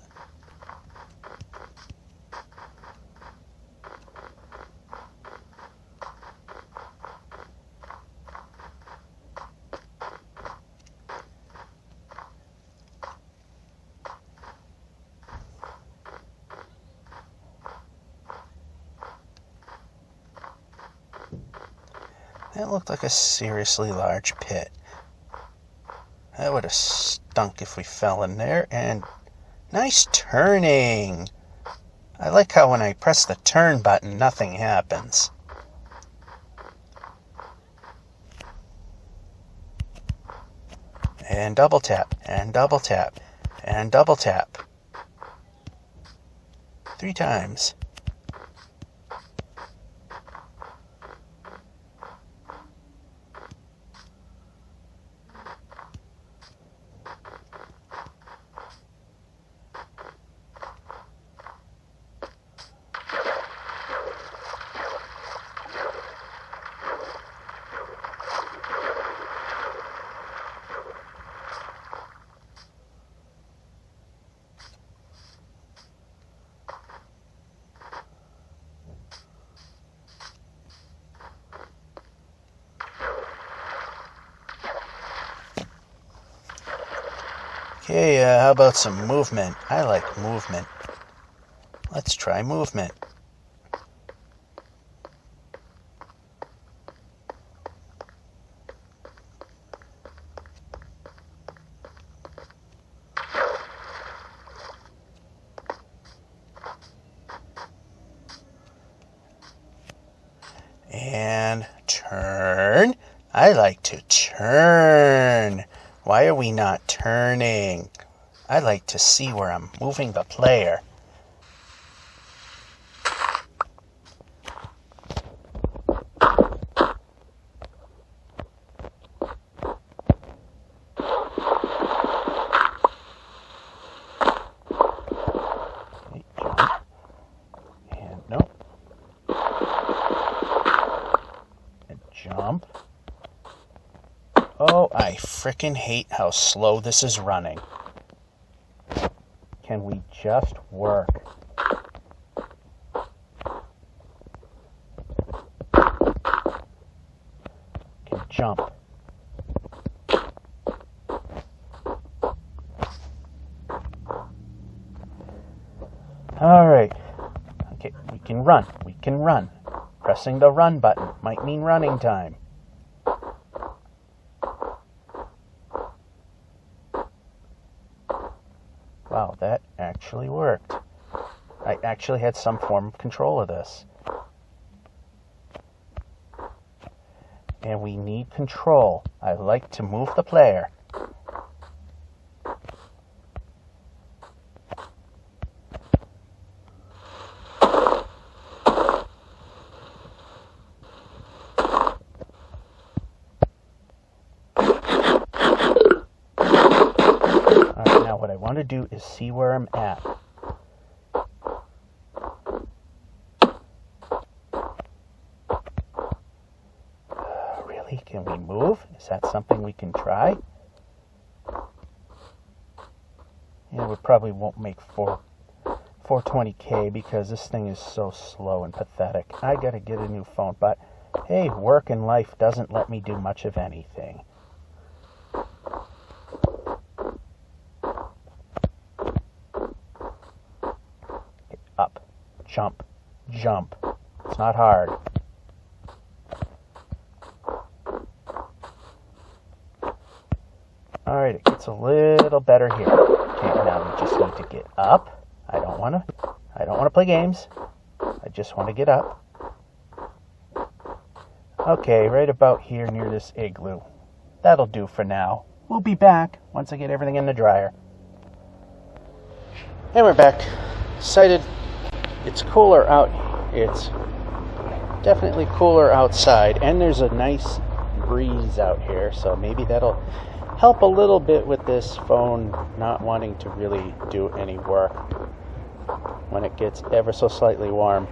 That looked like a seriously large pit. That would have stunk if we fell in there. And nice turning. I like how when I press the turn button, nothing happens. And double tap, and double tap, and double tap. 3 times. Okay, how about some movement? I like movement. Let's try movement. And turn. I like to turn. Why are we not turning? I like to see where I'm moving the player. Okay, jump. And nope. And jump. Oh, I frickin' hate how slow this is running. Can we just work? Can jump. Alright. Okay, we can run. We can run. Pressing the run button might mean running time. Wow, that actually worked. I actually had some form of control of this. And we need control. I like to move the player. Now what I want to do is see where I'm at. Really? Can we move? Is that something we can try? Yeah, we probably won't make 420K because this thing is so slow and pathetic. I gotta get a new phone, but hey, work and life doesn't let me do much of anything. Get up, jump, jump. It's not hard. Alright, it gets a little better here. Okay, now we just need to get up. I don't want to play games. I just want to get up. Okay, right about here near this igloo. That'll do for now. We'll be back once I get everything in the dryer. And we're back. Excited. It's cooler out. It's definitely cooler outside, and there's a nice breeze out here, so maybe that'll help a little bit with this phone not wanting to really do any work when it gets ever so slightly warm.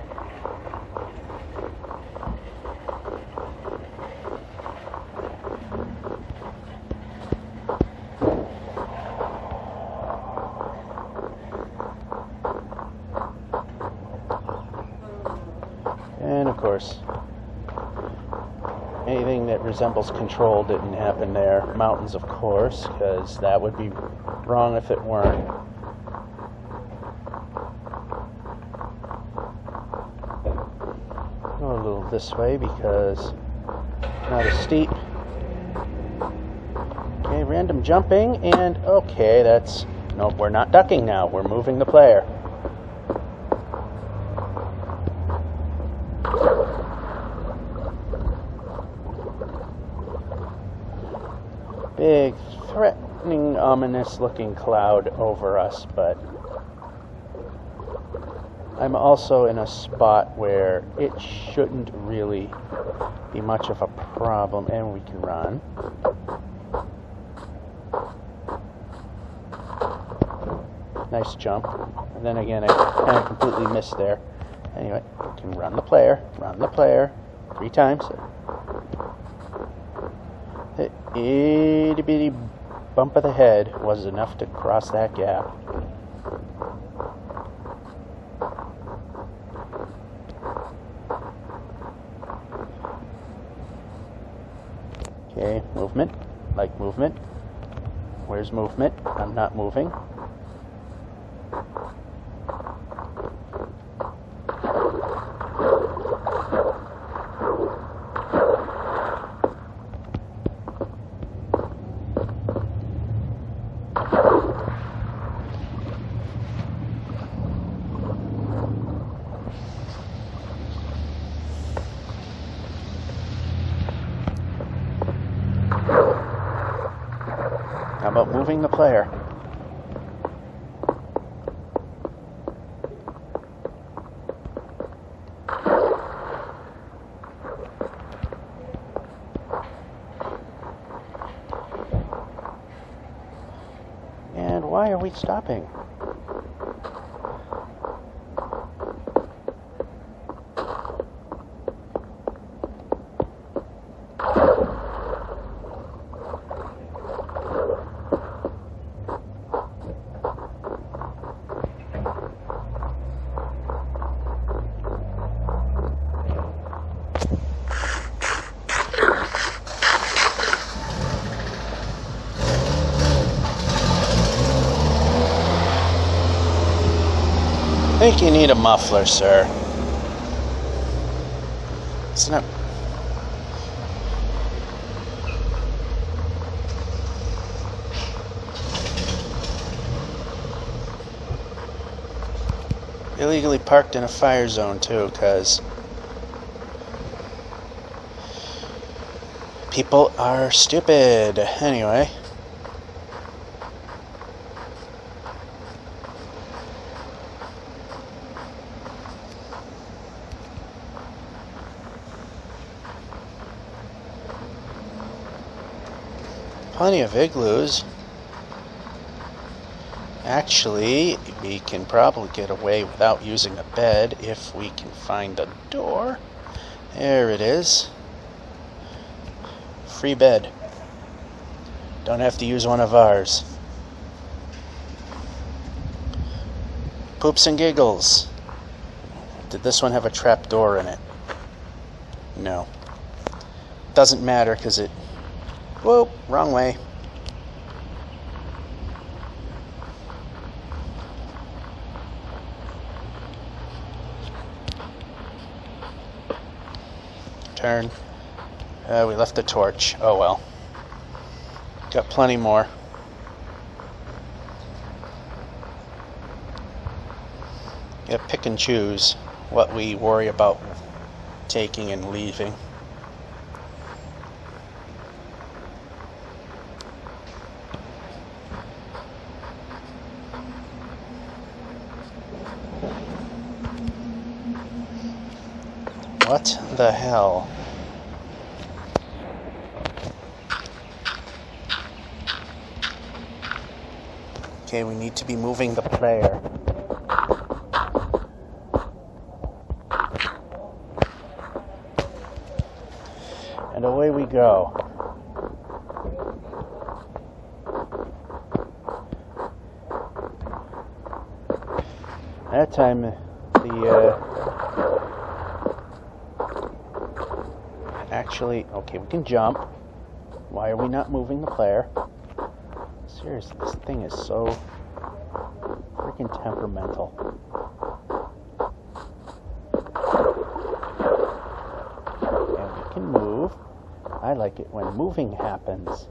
And of course, anything that resembles control didn't happen there. Mountains, of course, because that would be wrong if it weren't. Go a little this way because it's not as steep. Okay, random jumping, and okay, that's... Nope, we're not ducking now. We're moving the player. Big, threatening, ominous-looking cloud over us, but I'm also in a spot where it shouldn't really be much of a problem, and we can run. Nice jump. And then again, I kind of completely missed there. Anyway, we can run the player, 3 times. The itty bitty bump of the head was enough to cross that gap. Okay, movement. Like movement. Where's movement? I'm not moving. How about moving the player? And why are we stopping? I think you need a muffler, sir. It's not... Illegally parked in a fire zone, too, because people are stupid. Anyway. Plenty of igloos. Actually, we can probably get away without using a bed if we can find a door. There it is. Free bed. Don't have to use one of ours. Poops and giggles. Did this one have a trap door in it? No. Doesn't matter because it... Whoa, wrong way. Turn. We left the torch. Oh well. Got plenty more. Yeah, pick and choose what we worry about taking and leaving. What the hell? Okay, we need to be moving the player. And away we go. That time, actually, okay, we can jump. Why are we not moving the player? Seriously, this thing is so freaking temperamental. And we can move. I like it when moving happens.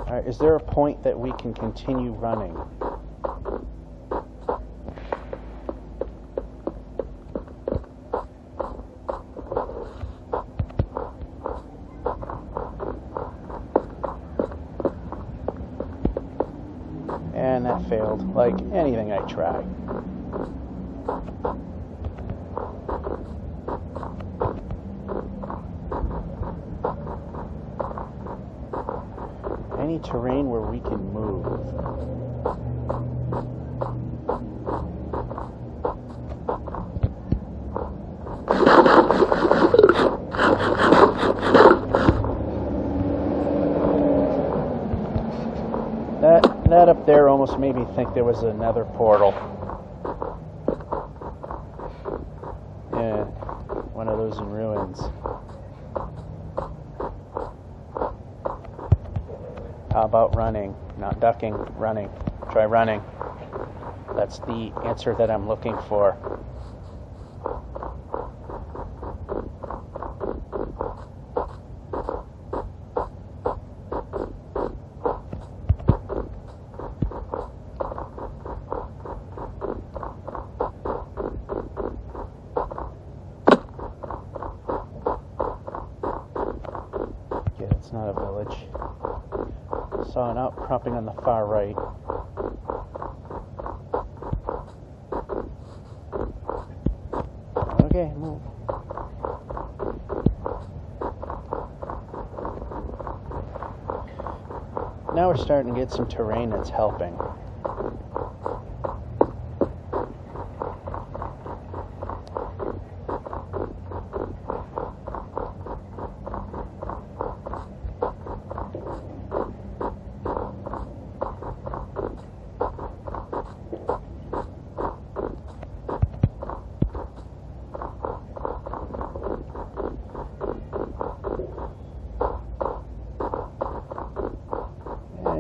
Alright, is there a point that we can continue running? And that failed, like anything I try. Any terrain where we can move. That up there almost made me think there was another portal. Yeah, one of those in ruins. How about running? Not ducking, running. Try running. That's the answer that I'm looking for. Yeah, it's not a village. Saw an outcropping on the far right. Okay, move. Now we're starting to get some terrain that's helping.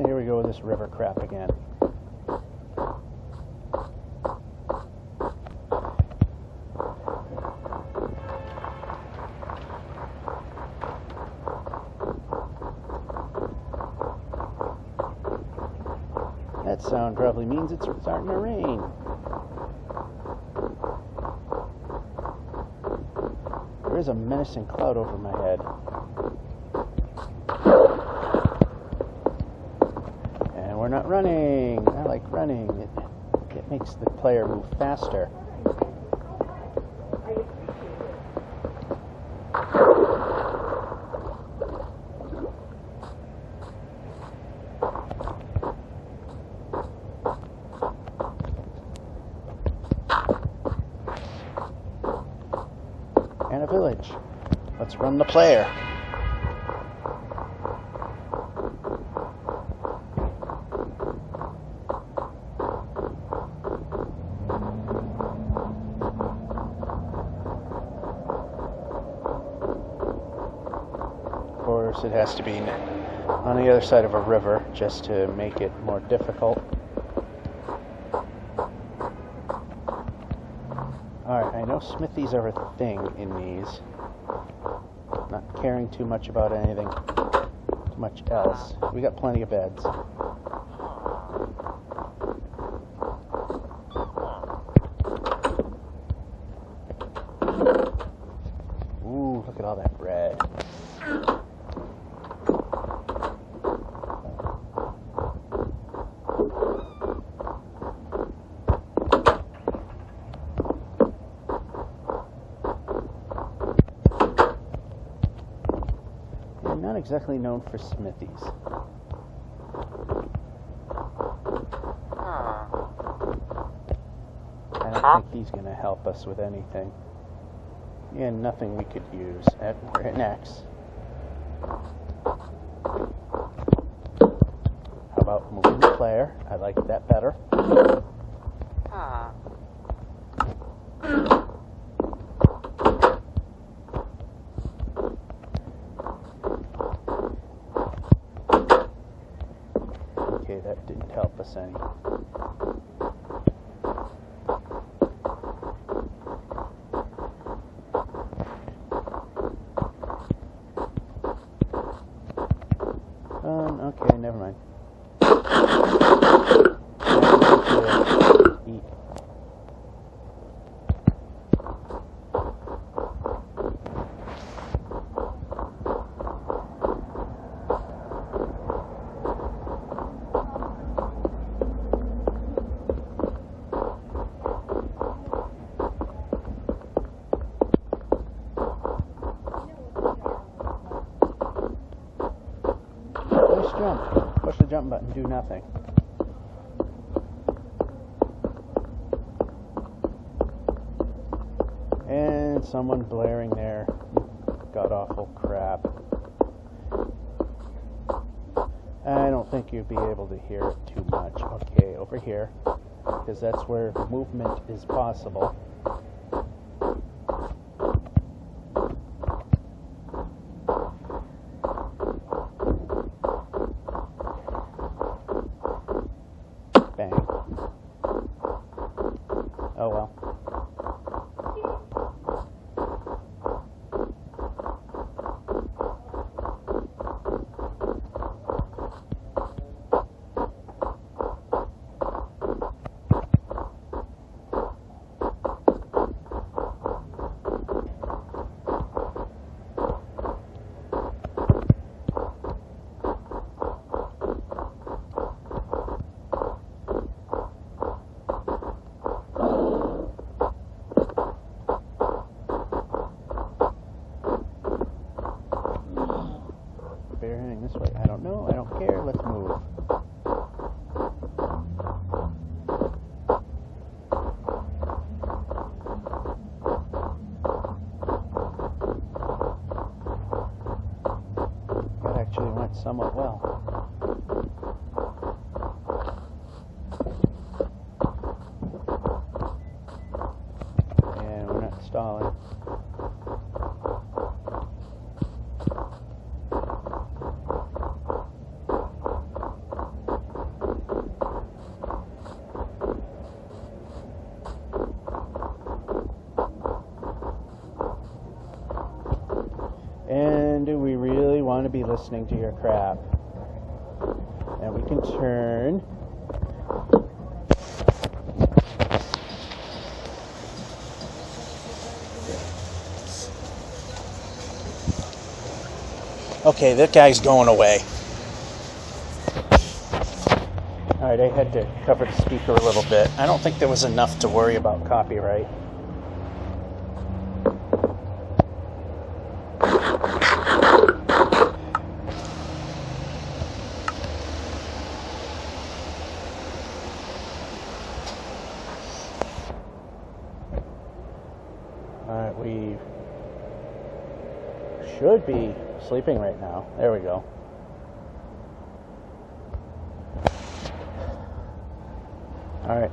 Here we go with this river crap again. that sound probably means it's starting to rain. There is a menacing cloud over my head. And we're not running. I like running. It makes the player move faster. And a village. Let's run the player. Of course, it has to be on the other side of a river just to make it more difficult. Alright, I know smithies are a thing in these. Not caring too much about anything much else. We got plenty of beds. Ooh, look at all that bread. Not exactly known for smithies. I don't think he's going to help us with anything. And nothing we could use. We're at X. How about moving the player? I like that better. Okay, that didn't help us any. Okay, never mind. Eat. Jump. Push the jump button, do nothing. And someone blaring their god-awful crap. I don't think you'd be able to hear it too much. Okay, over here, because that's where movement is possible. Bang. Oh well. Bear heading this way. I don't know. I don't care. Let's move. That actually went somewhat well. And we're not stalling. And do we really want to be listening to your crap? And we can turn Okay, that guy's going away. Alright, I had to cover the speaker a little bit. I don't think there was enough to worry about copyright. Alright, we should be sleeping right now. There we go. Alright.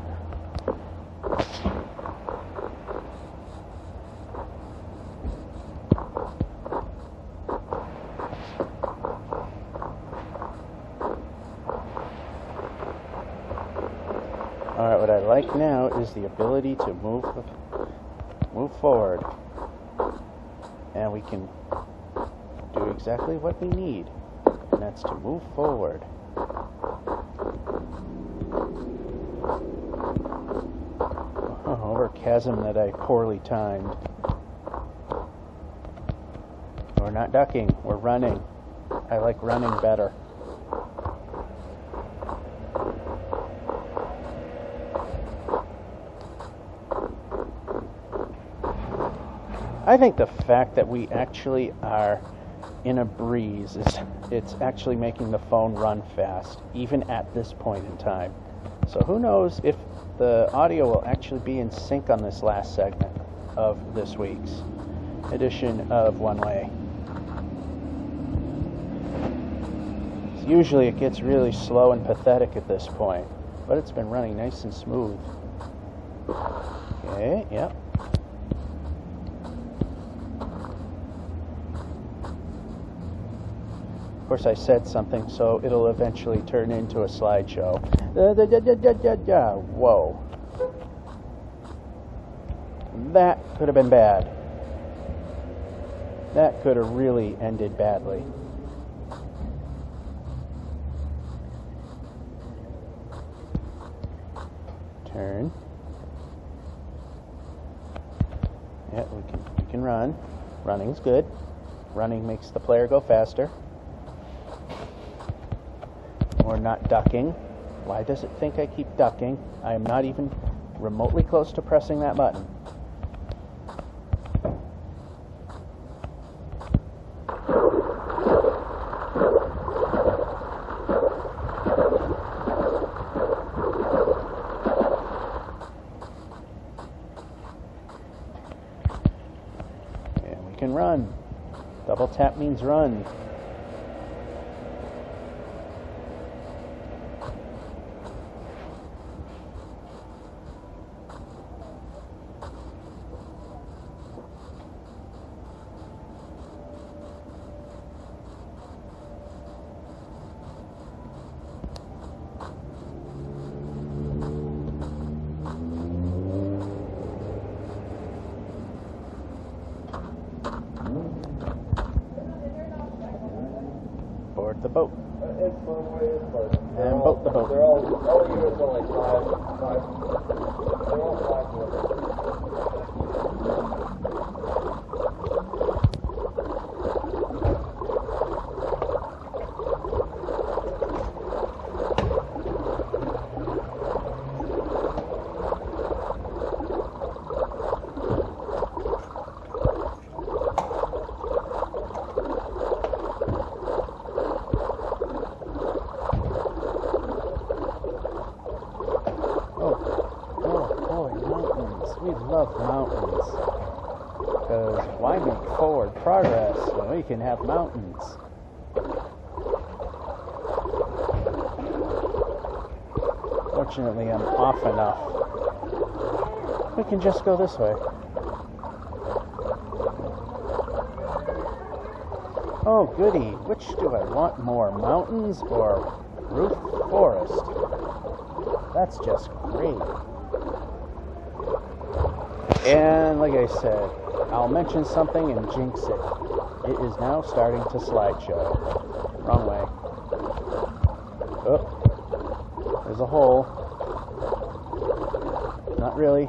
Alright, what I like now is the ability to move forward. And we can do exactly what we need. And that's to move forward. Over a chasm that I poorly timed. We're not ducking, we're running. I like running better. I think the fact that we actually are in a breeze it's actually making the phone run fast, even at this point in time. So who knows if the audio will actually be in sync on this last segment of this week's edition of One Way. Usually it gets really slow and pathetic at this point, but it's been running nice and smooth. Okay, yep. Of course, I said something, so it'll eventually turn into a slideshow. Whoa. That could have been bad. That could have really ended badly. Turn. Yeah, we can run. Running's good. Running makes the player go faster. We're not ducking. Why does it think I keep ducking? I am not even remotely close to pressing that button. And we can run. Double tap means run. Board the boat. And boat the boat. They're all units are like five. They're all 5. We love mountains, because why make forward progress when we can have mountains? Fortunately, I'm off enough. We can just go this way. Oh goody, which do I want more, mountains or roof forest? That's just great. And like I said, I'll mention something and jinx it. It is now starting to slideshow. Wrong way. Oh, there's a hole. Not really.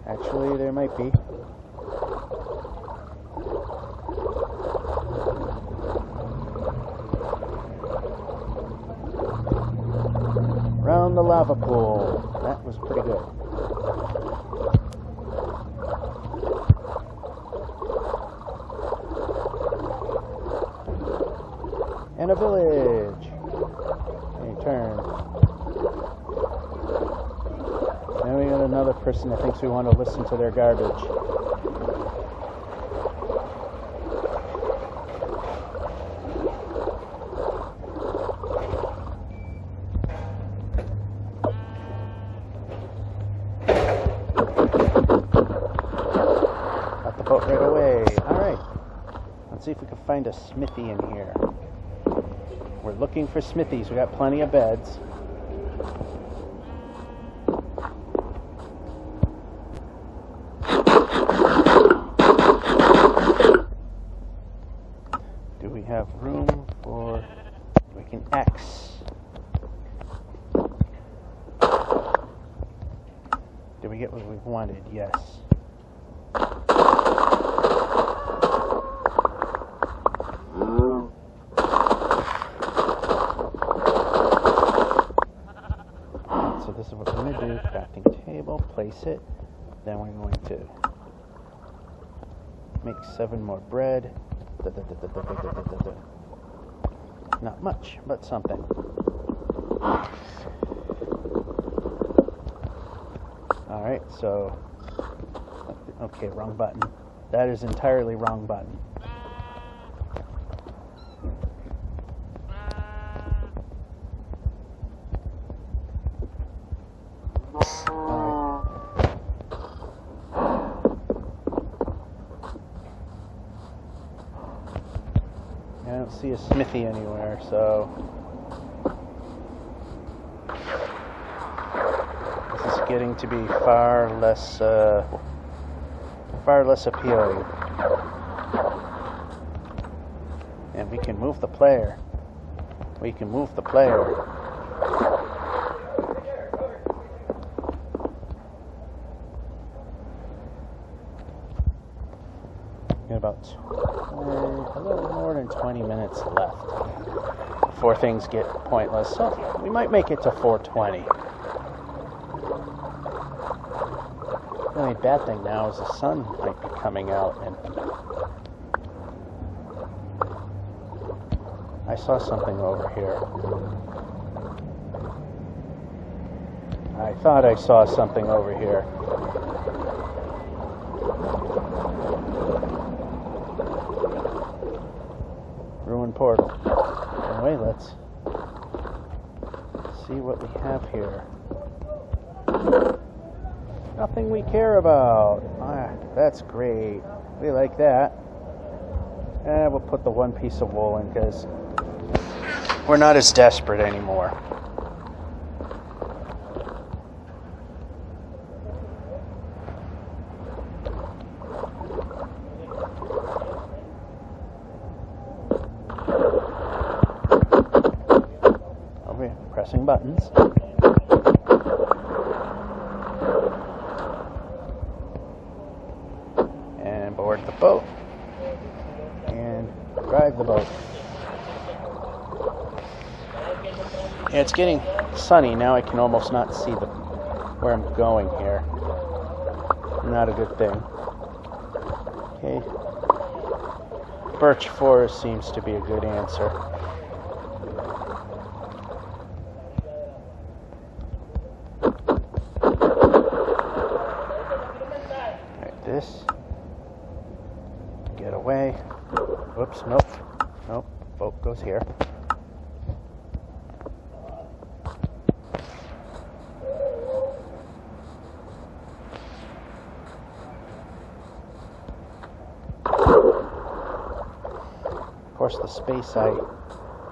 Actually, there might be. Around the lava pool. That was pretty good. And a village. And turn. Now we got another person that thinks we want to listen to their garbage. Got the boat right away. Alright. Let's see if we can find a smithy in here. We're looking for smithies. We got plenty of beds. Do we have room for... We can X. Did we get what we wanted? Yes. So this is what we're going to do. Crafting table, place it. Then we're going to make 7 more bread. Not much, but something. Alright, so... Okay, wrong button. That is entirely wrong button. I don't see a smithy anywhere, so this is getting to be far less appealing. And we can move the player. We can move the player. Got about a little more than 20 minutes left before things get pointless. So we might make it to 4:20. The only bad thing now is the sun might be coming out, and I saw something over here. I thought I saw something over here. Ruined portal. Anyway, let's see what we have here. Nothing we care about. Ah, that's great. We like that. And we'll put the one piece of wool in because we're not as desperate anymore. Pressing buttons. And board the boat. And drive the boat. Yeah, it's getting sunny now. I can almost not see where I'm going here. Not a good thing. Okay. Birch forest seems to be a good answer. This. Get away. Whoops, nope. Nope. Boat goes here. Of course, the space I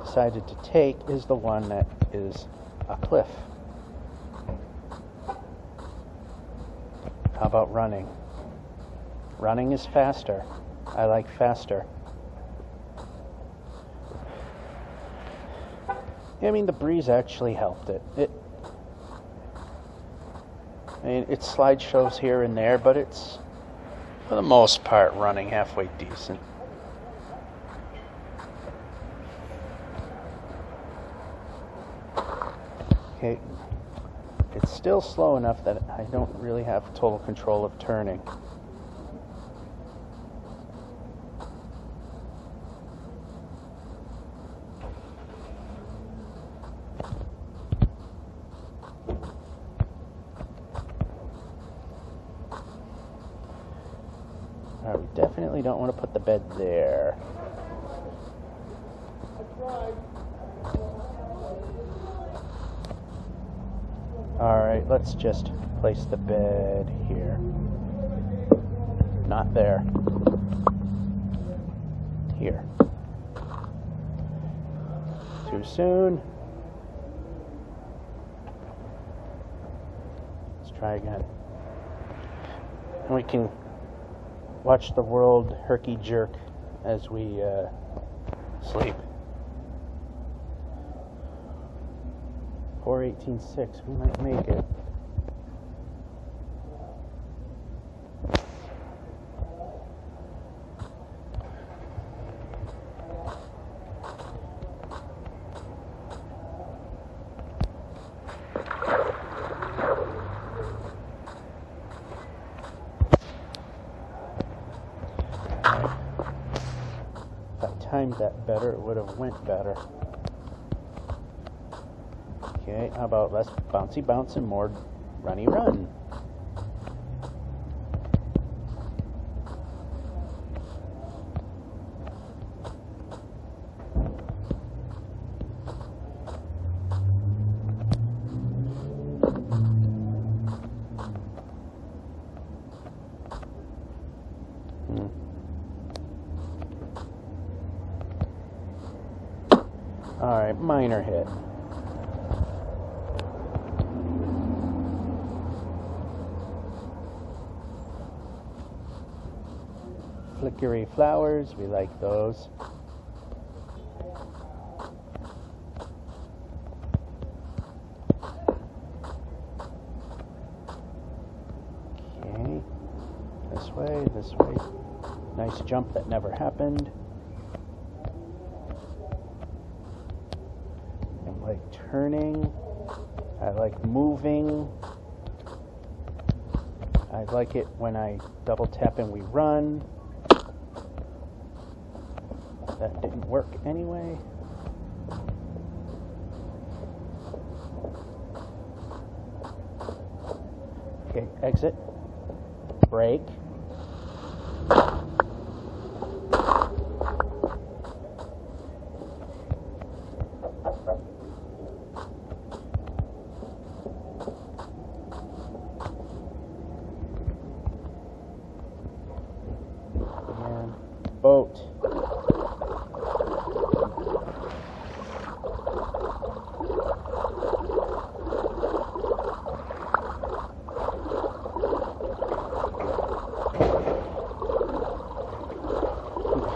decided to take is the one that is a cliff. How about running? Running is faster. I like faster. I mean, the breeze actually helped it. I mean, it slideshows here and there, but it's, for the most part, running halfway decent. Okay, it's still slow enough that I don't really have total control of turning. We definitely don't want to put the bed there. Alright, let's just place the bed here. Not there. Here. Too soon. Let's try again. And we can watch the world herky jerk as we sleep. 4:18.6. We might make it. If I timed that better, it would have went better. Okay, how about less bouncy bounce and more runny run? Alright, minor hit. Flickery flowers, we like those. Okay, this way. Nice jump that never happened. I like turning. I like moving. I like it when I double tap and we run. That didn't work anyway. Okay, exit. Brake. And boat.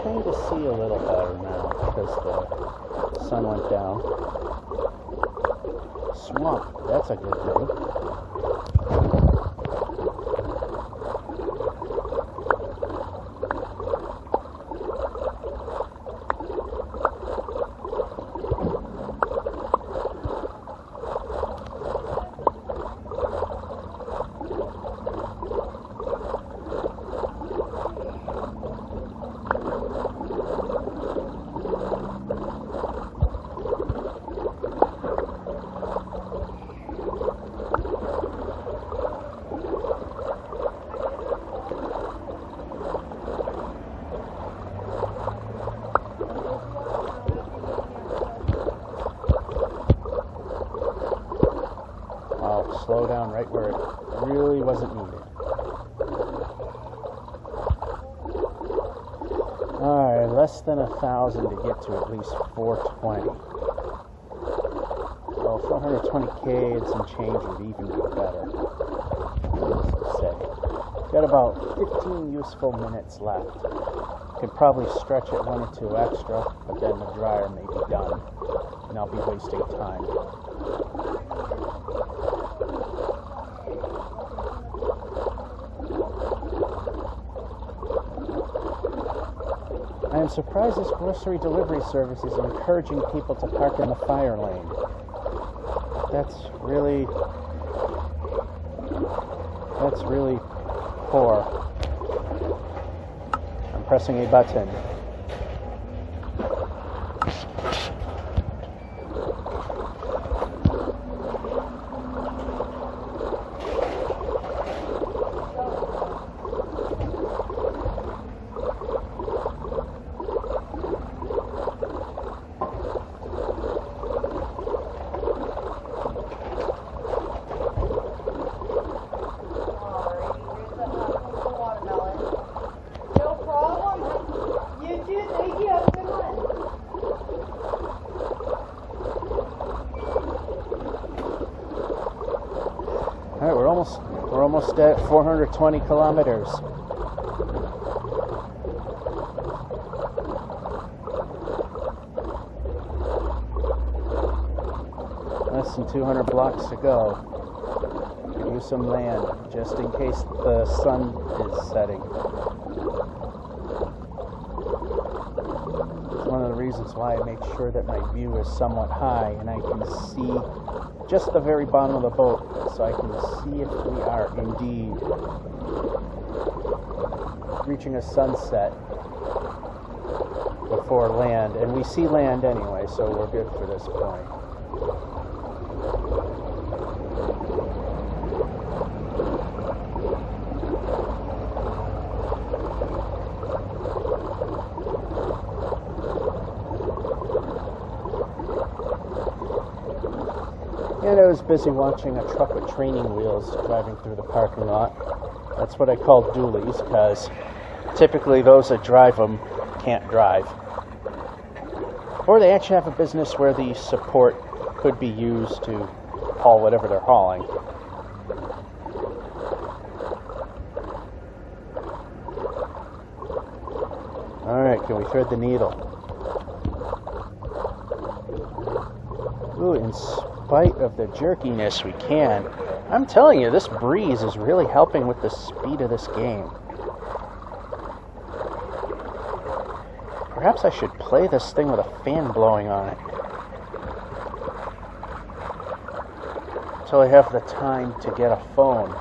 Kind of see a little better now because the sun went down. Swamp, that's a good thing. Slow down right where it really wasn't needed. Alright, less than 1,000 to get to at least 420. Well, 420k and some change would even be better. Let's say. Got about 15 useful minutes left. Could probably stretch it 1 or 2 extra, but then the dryer may be done, and I'll be wasting time. surprised this grocery delivery service is encouraging people to park in the fire lane. That's really poor. I'm pressing a button. All right, we're almost at 420 kilometers. Less than 200 blocks to go. Could use some land just in case the sun is setting. It's one of the reasons why I make sure that my view is somewhat high and I can see just the very bottom of the boat, so I can see if we are indeed reaching a sunset before land. And we see land anyway, so we're good for this point. And I was busy watching a truck with training wheels driving through the parking lot. That's what I call dualies, because typically those that drive them can't drive. Or they actually have a business where the support could be used to haul whatever they're hauling. Alright, can we thread the needle? Ooh, in spite of the jerkiness, we can. I'm telling you, this breeze is really helping with the speed of this game. Perhaps I should play this thing with a fan blowing on it. Until I have the time to get a phone.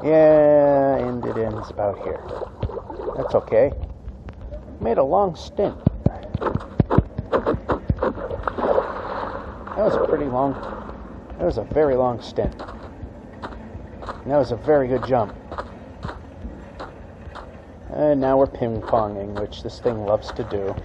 Yeah, and it ends about here. That's okay. Made a long stint. That was a pretty long... That was a very long stint. And that was a very good jump. And now we're ping-ponging, which this thing loves to do.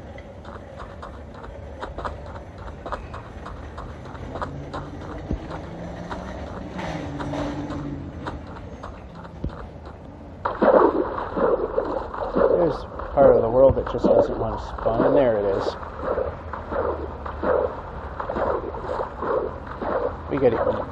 There's part of the world that just doesn't want to spawn, and there it is. We gotta eat.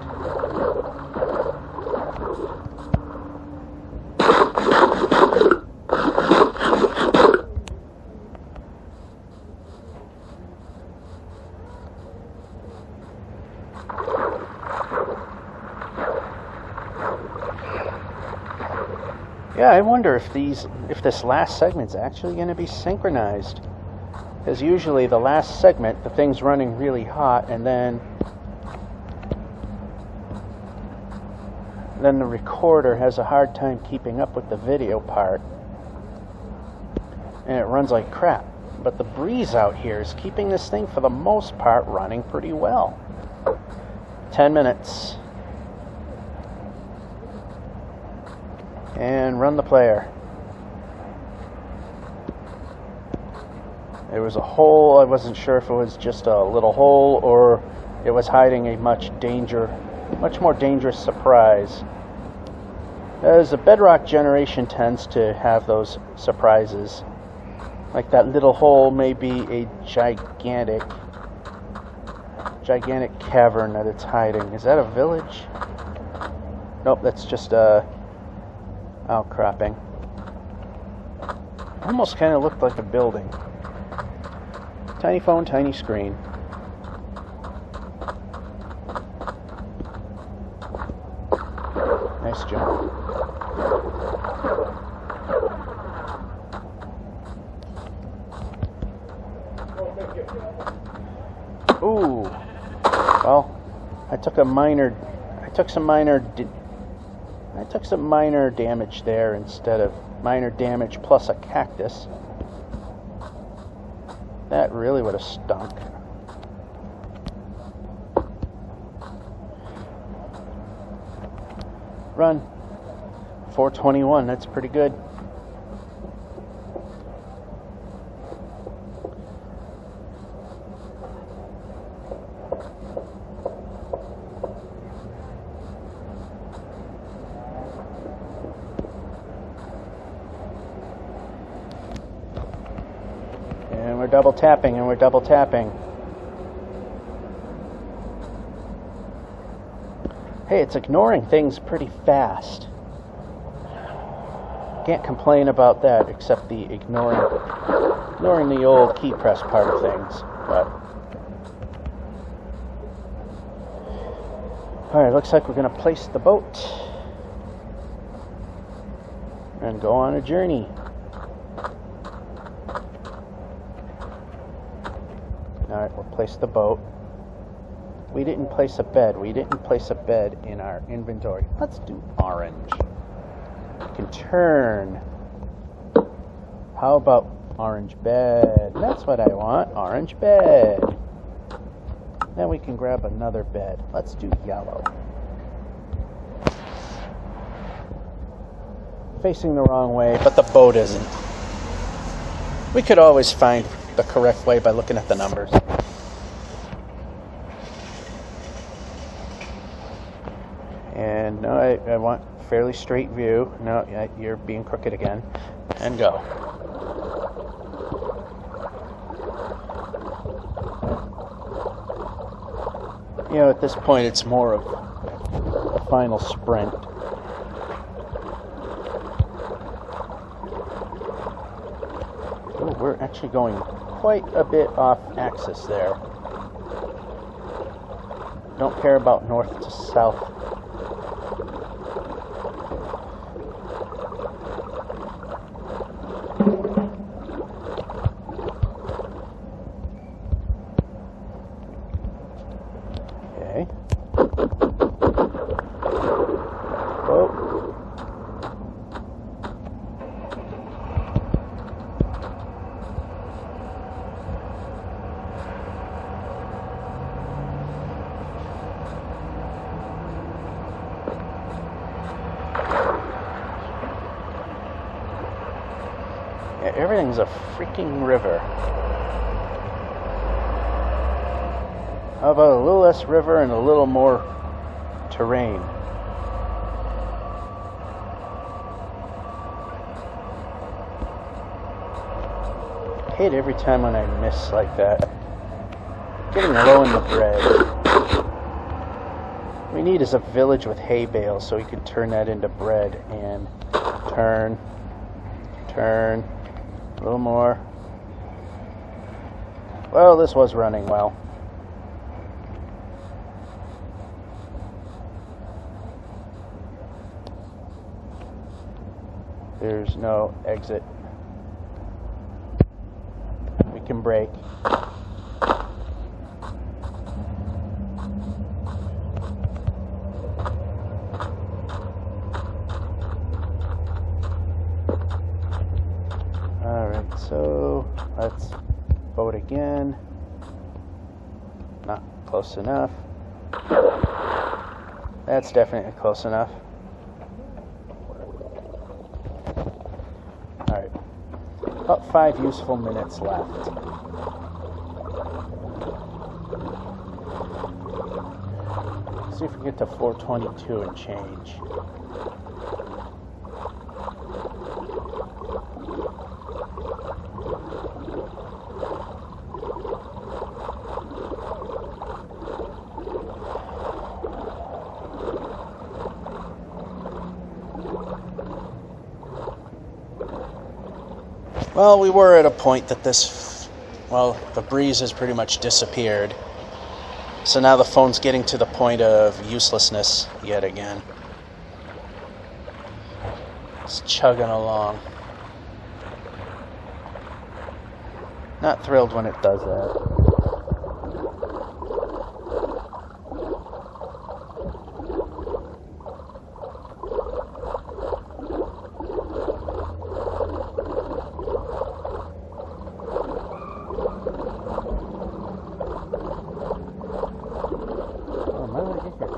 Yeah, I wonder if this last segment's actually going to be synchronized. Because usually the last segment, the thing's running really hot, and then the recorder has a hard time keeping up with the video part. And it runs like crap. But the breeze out here is keeping this thing, for the most part, running pretty well. 10 minutes. And run the player. There was a hole. I wasn't sure if it was just a little hole or it was hiding a much more dangerous surprise. As the Bedrock generation tends to have those surprises. Like that little hole may be a gigantic cavern that it's hiding. Is that a village? Nope, that's just a outcropping. Almost kind of looked like a building. Tiny phone, tiny screen. question. Ooh. Well, I took some minor damage there instead of minor damage plus a cactus. That really would have stunk. Run. 421, that's pretty good. And we're double tapping, and we're double tapping. Hey, it's ignoring things pretty fast. Can't complain about that, except the ignoring the old key press part of things. But alright, looks like we're going to place the boat and go on a journey. Alright, we'll place the boat. We didn't place a bed. We didn't place a bed in our inventory. Let's do orange. We can turn. How about orange bed? That's what I want. Orange bed. Then we can grab another bed. Let's do yellow. Facing the wrong way, but the boat isn't. We could always find the correct way by looking at the numbers. And no, I want fairly straight view. No, you're being crooked again. And go. You know, at this point, it's more of a final sprint. Ooh, we're actually going quite a bit off axis there. Don't care about north to south. Okay. Oh. Yeah, everything's a freaking river. How about a little less river and a little more terrain? I hate every time when I miss like that. Getting low in the bread. What we need is a village with hay bales so we can turn that into bread and turn, a little more. Well, this was running well. There's no exit. We can brake. Alright, so let's vote again. Not close enough. That's definitely close enough. Alright. About 5 useful minutes left. See if we get to 422 and change. Well, we were at a point that the breeze has pretty much disappeared. So now the phone's getting to the point of uselessness yet again. It's chugging along. Not thrilled when it does that.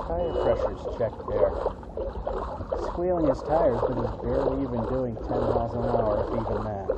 Tire pressure's checked there. Squealing his tires, but he's barely even doing 10 miles an hour, if even that.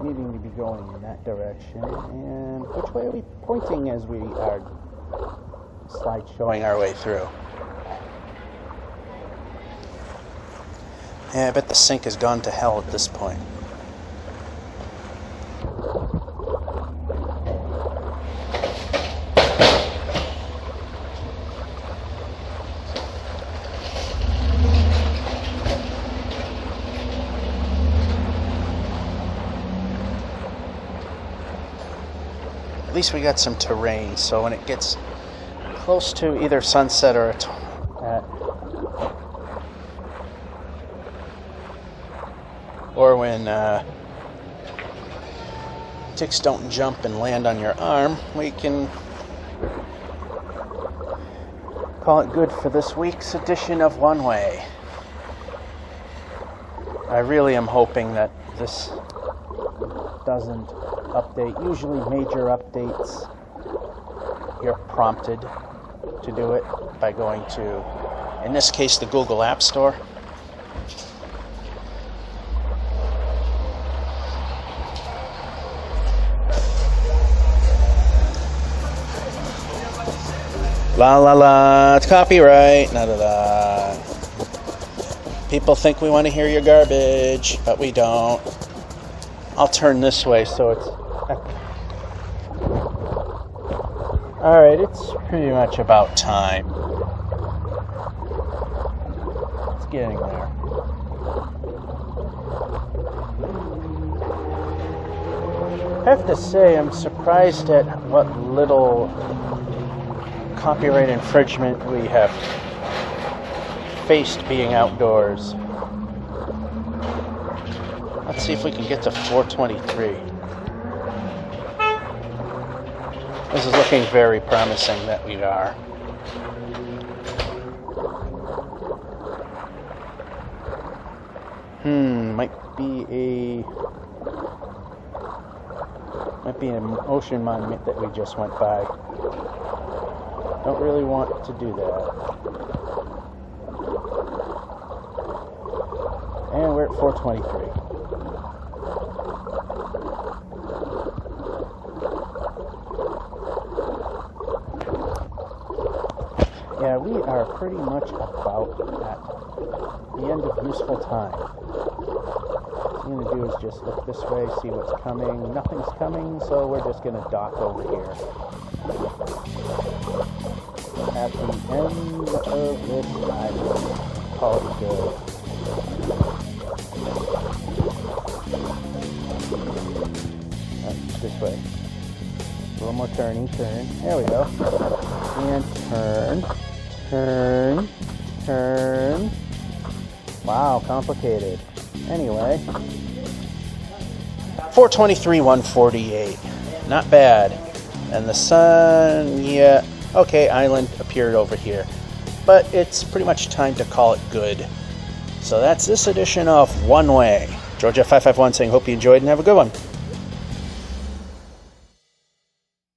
Needing to be going in that direction, and which way are we pointing as we are slide-showing our way through? Yeah, I bet the sink has gone to hell at this point. At least we got some terrain, so when it gets close to either sunset or when ticks don't jump and land on your arm, we can call it good for this week's edition of One Way. I really am hoping that this doesn't update. Usually major updates, you're prompted to do it by going to, in this case, the Google App Store. La la la, it's copyright, na da da. People think we want to hear your garbage, but we don't. I'll turn this way so it's... Alright, it's pretty much about time. It's getting there. I have to say, I'm surprised at what little copyright infringement we have faced being outdoors. Let's see if we can get to 423. This is looking very promising that we are. Might be an ocean monument that we just went by. Don't really want to do that. And we're at 423. Yeah, we are pretty much about at the end of useful time. What I'm going to do is just look this way, see what's coming. Nothing's coming, so we're just going to dock over here. At the end of this island. Call it good. This way. A little more turning, turn. There we go. And turn. Wow, complicated. Anyway. 423, 148. Not bad. And the sun, yeah. Okay, island appeared over here. But it's pretty much time to call it good. So that's this edition of One Way. Georgia 551 saying hope you enjoyed and have a good one.